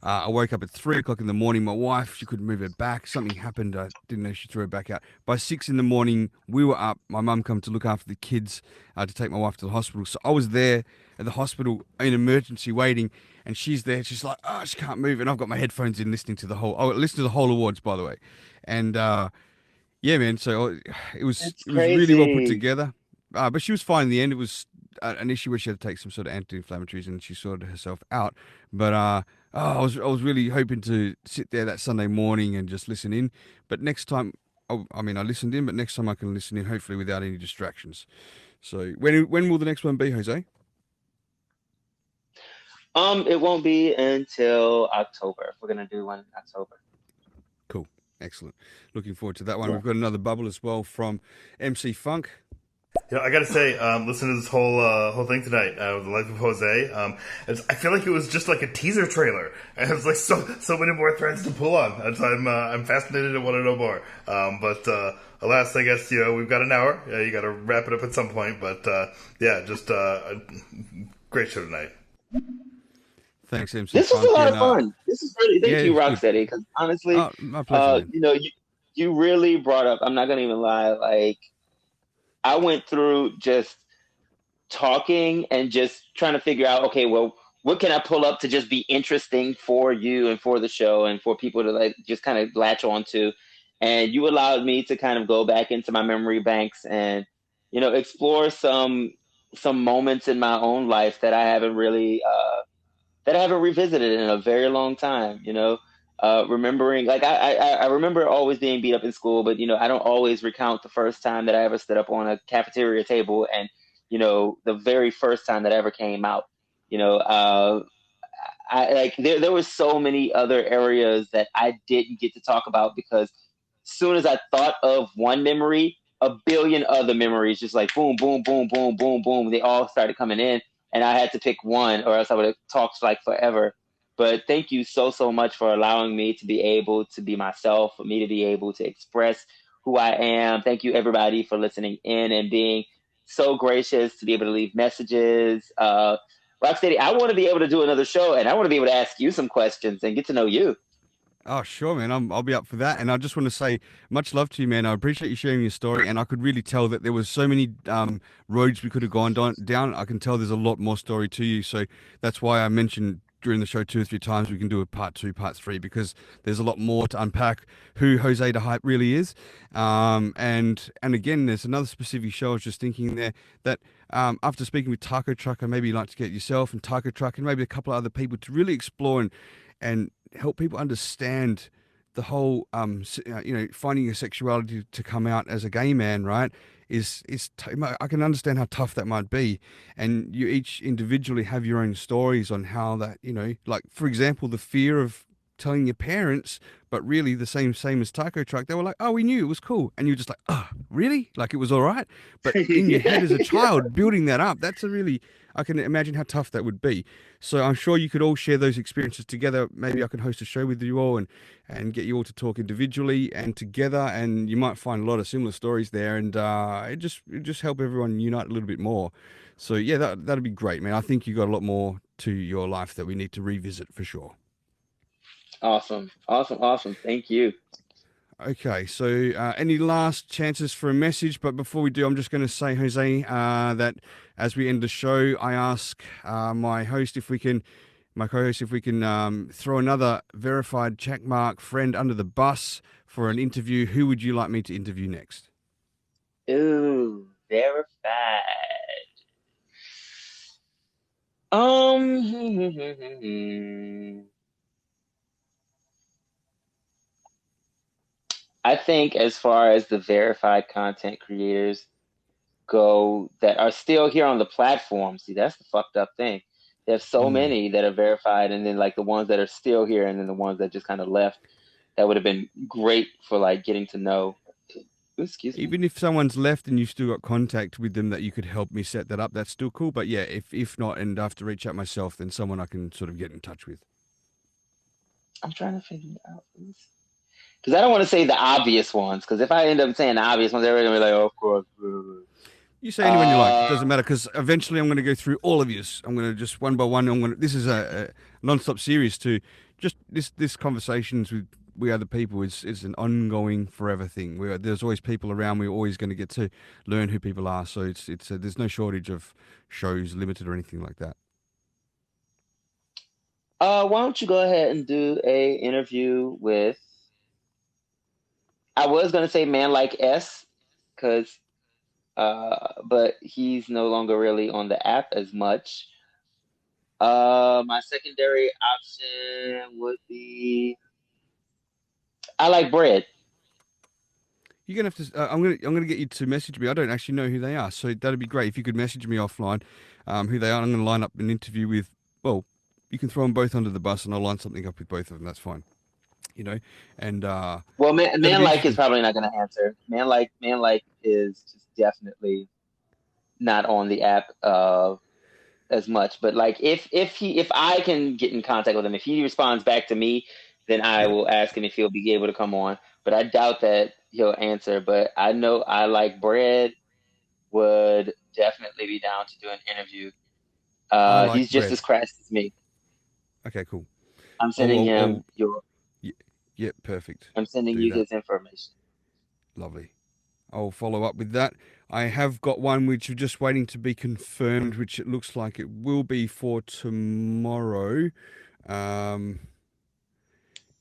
I woke up at 3 o'clock in the morning. My wife, she couldn't move her back. Something happened. I didn't know she threw her back out. By 6 in the morning, we were up. My mum come to look after the kids to take my wife to the hospital. So I was there at the hospital in emergency waiting, and she's there. She's like, oh, she can't move. And I've got my headphones in listening to the whole awards, by the way. And yeah, man. So it was really well put together. But she was fine in the end. It was an issue where she had to take some sort of anti-inflammatories, and she sorted herself out. But I was really hoping to sit there that Sunday morning and just listen in. But next time, I listened in, but next time I can listen in, hopefully without any distractions. So when will the next one be, Jose? It won't be until October. We're gonna do one in October. Cool, excellent. Looking forward to that one. Yeah. We've got another bubble as well from MC Funk. I got to say, listen to this whole thing tonight with the life of Jose. I feel like it was just like a teaser trailer, and it was like so many more threads to pull on. And so I'm fascinated and want to know more. But alas, I guess we've got an hour. You got to wrap it up at some point. But just a great show tonight. Thanks, MC. This was a lot of fun. This is really thank you, Rocstedi, because honestly, my pleasure, you really brought up. I'm not gonna even lie, like. I went through just talking and just trying to figure out, okay, well, what can I pull up to just be interesting for you and for the show and for people to like just kind of latch on to. And you allowed me to kind of go back into my memory banks and, explore some moments in my own life that I haven't really revisited in a very long time, remembering, like I remember always being beat up in school, but I don't always recount the first time that I ever stood up on a cafeteria table and the very first time that I ever came out. I like there were so many other areas that I didn't get to talk about because as soon as I thought of one memory, a billion other memories just like boom, boom, boom, boom, boom, boom. They all started coming in, and I had to pick one, or else I would have talked like forever. But thank you so much for allowing me to be able to be myself, for me to be able to express who I am. Thank you, everybody, for listening in and being so gracious to be able to leave messages. Rocstedi, I want to be able to do another show, and I want to be able to ask you some questions and get to know you. Oh, sure, man. I'll be up for that. And I just want to say much love to you, man. I appreciate you sharing your story. And I could really tell that there was so many roads we could have gone down. I can tell there's a lot more story to you. So that's why I mentioned during the show 2 or 3 times we can do a part 2, part 3, because there's a lot more to unpack who Jose the Hype really is. And again, there's another specific show I was just thinking there that after speaking with Taco Truck, I maybe like to get yourself and Taco Truck and maybe a couple of other people to really explore and help people understand the whole, finding your sexuality to come out as a gay man, right? I can understand how tough that might be, and you each individually have your own stories on how that, like for example, the fear of telling your parents, but really the same as Taco Truck, they were like, oh, we knew it was cool, and you're just like, oh, really? Like it was all right? But in your head as a child, building that up, I can imagine how tough that would be. So I'm sure you could all share those experiences together. Maybe I can host a show with you all and get you all to talk individually and together, and you might find a lot of similar stories there, and it just help everyone unite a little bit more. So yeah, that'd be great, man. I think you got a lot more to your life that we need to revisit for sure. Awesome. Thank you. Okay, so any last chances for a message? But before we do, I'm just going to say, Jose, that as we end the show, I ask my co-host if we can throw another verified checkmark friend under the bus for an interview. Who would you like me to interview next? Ooh, verified. I think as far as the verified content creators go that are still here on the platform, see, that's the fucked up thing. There's so many that are verified, and then like the ones that are still here, and then the ones that just kind of left. That would have been great for like getting to know. Excuse me. Even if someone's left and you've still got contact with them that you could help me set that up, that's still cool. But yeah, if not, and I have to reach out myself, then someone I can sort of get in touch with. I'm trying to figure it out. Because I don't want to say the obvious ones, because if I end up saying the obvious ones, everybody's going to be like, oh, of course. You say anyone you like. It doesn't matter, because eventually I'm going to go through all of yours. I'm going to just one by one. This is a non-stop series too. Just this conversations with we other people is an ongoing forever thing. There's always people around. We're always going to get to learn who people are. So it's there's no shortage of shows, limited or anything like that. Why don't you go ahead and do a interview with? I was going to say Man Like S, because but he's no longer really on the app as much. My secondary option would be I Like Bread. You're gonna have to. I'm gonna get you to message me. I don't actually know who they are, so that'd be great if you could message me offline, who they are. I'm gonna line up an interview with. Well, you can throw them both under the bus, and I'll line something up with both of them. That's fine. You know, and well, Man Like is probably not gonna answer. Man Like is just definitely not on the app as much. But like if I can get in contact with him, if he responds back to me, then I will ask him if he'll be able to come on. But I doubt that he'll answer. But I know I Like Bread would definitely be down to do an interview. He's just as crass as me. Okay, cool. I'm sending him your. Yeah, perfect. I'm sending you his information. Lovely. I'll follow up with that. I have got one which we're just waiting to be confirmed, which it looks like it will be for tomorrow. It's going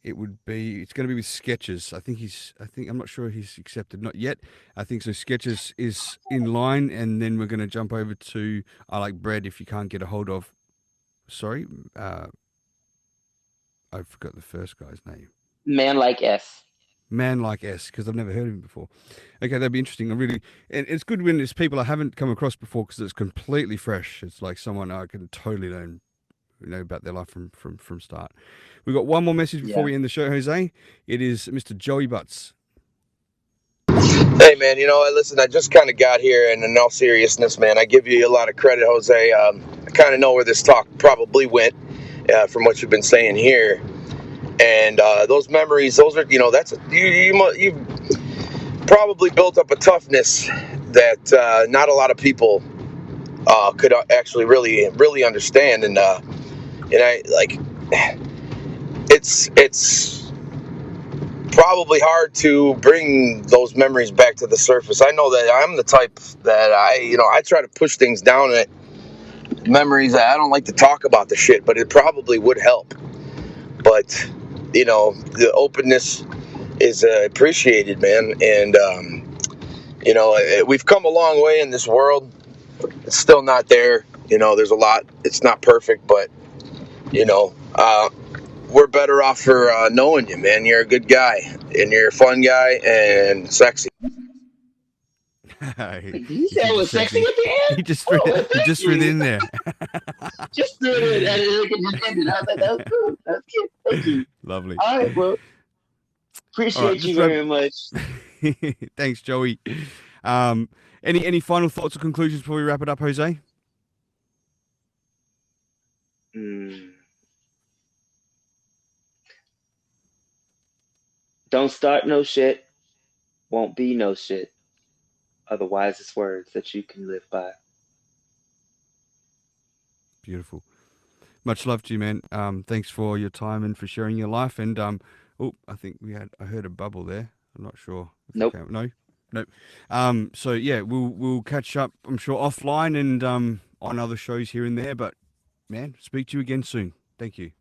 to be with Sketches. I'm not sure he's accepted. Not yet. I think so. Sketches is in line, and then we're going to jump over to I Like Bread if you can't get a hold of. Sorry. I forgot the first guy's name. Man Like S. Man Like S, because I've never heard of him before. Okay, that'd be interesting. And it's good when it's people I haven't come across before, because it's completely fresh. It's like someone I can totally learn, about their life from start. We've got one more message before we end the show, Jose. It is Mr. Joey Butts. Hey, man, listen, I just kind of got here, and in all seriousness, man, I give you a lot of credit, Jose. I kind of know where this talk probably went from what you've been saying here. And those memories, those are, you've probably built up a toughness that not a lot of people could actually really understand. And I like, it's probably hard to bring those memories back to the surface. I know that I'm the type that I try to push things down at memories. That I don't like to talk about the shit, but it probably would help. But the openness is appreciated, man. And we've come a long way in this world. It's still not there. There's a lot. It's not perfect, but we're better off for knowing you, man. You're a good guy, and you're a fun guy and sexy. Did you say I was sexy at the end? He just threw it in there. Just threw it in, and it just ended. I was like, that's cool. That's cute. Thank you. Lovely. All right, well, appreciate you very much. Thanks, Joey. Any final thoughts or conclusions before we wrap it up, Jose? Don't start no shit. Won't be no shit. Are the wisest words that you can live by. Beautiful. Much love to you, man. Thanks for your time and for sharing your life. And I think I heard a bubble there. I'm not sure. Nope. No. So yeah, we'll catch up, I'm sure, offline and on other shows here and there. But man, speak to you again soon. Thank you.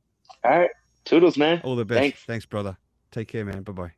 All right. Toodles, man. All the best. Thanks. Thanks, brother. Take care, man. Bye bye.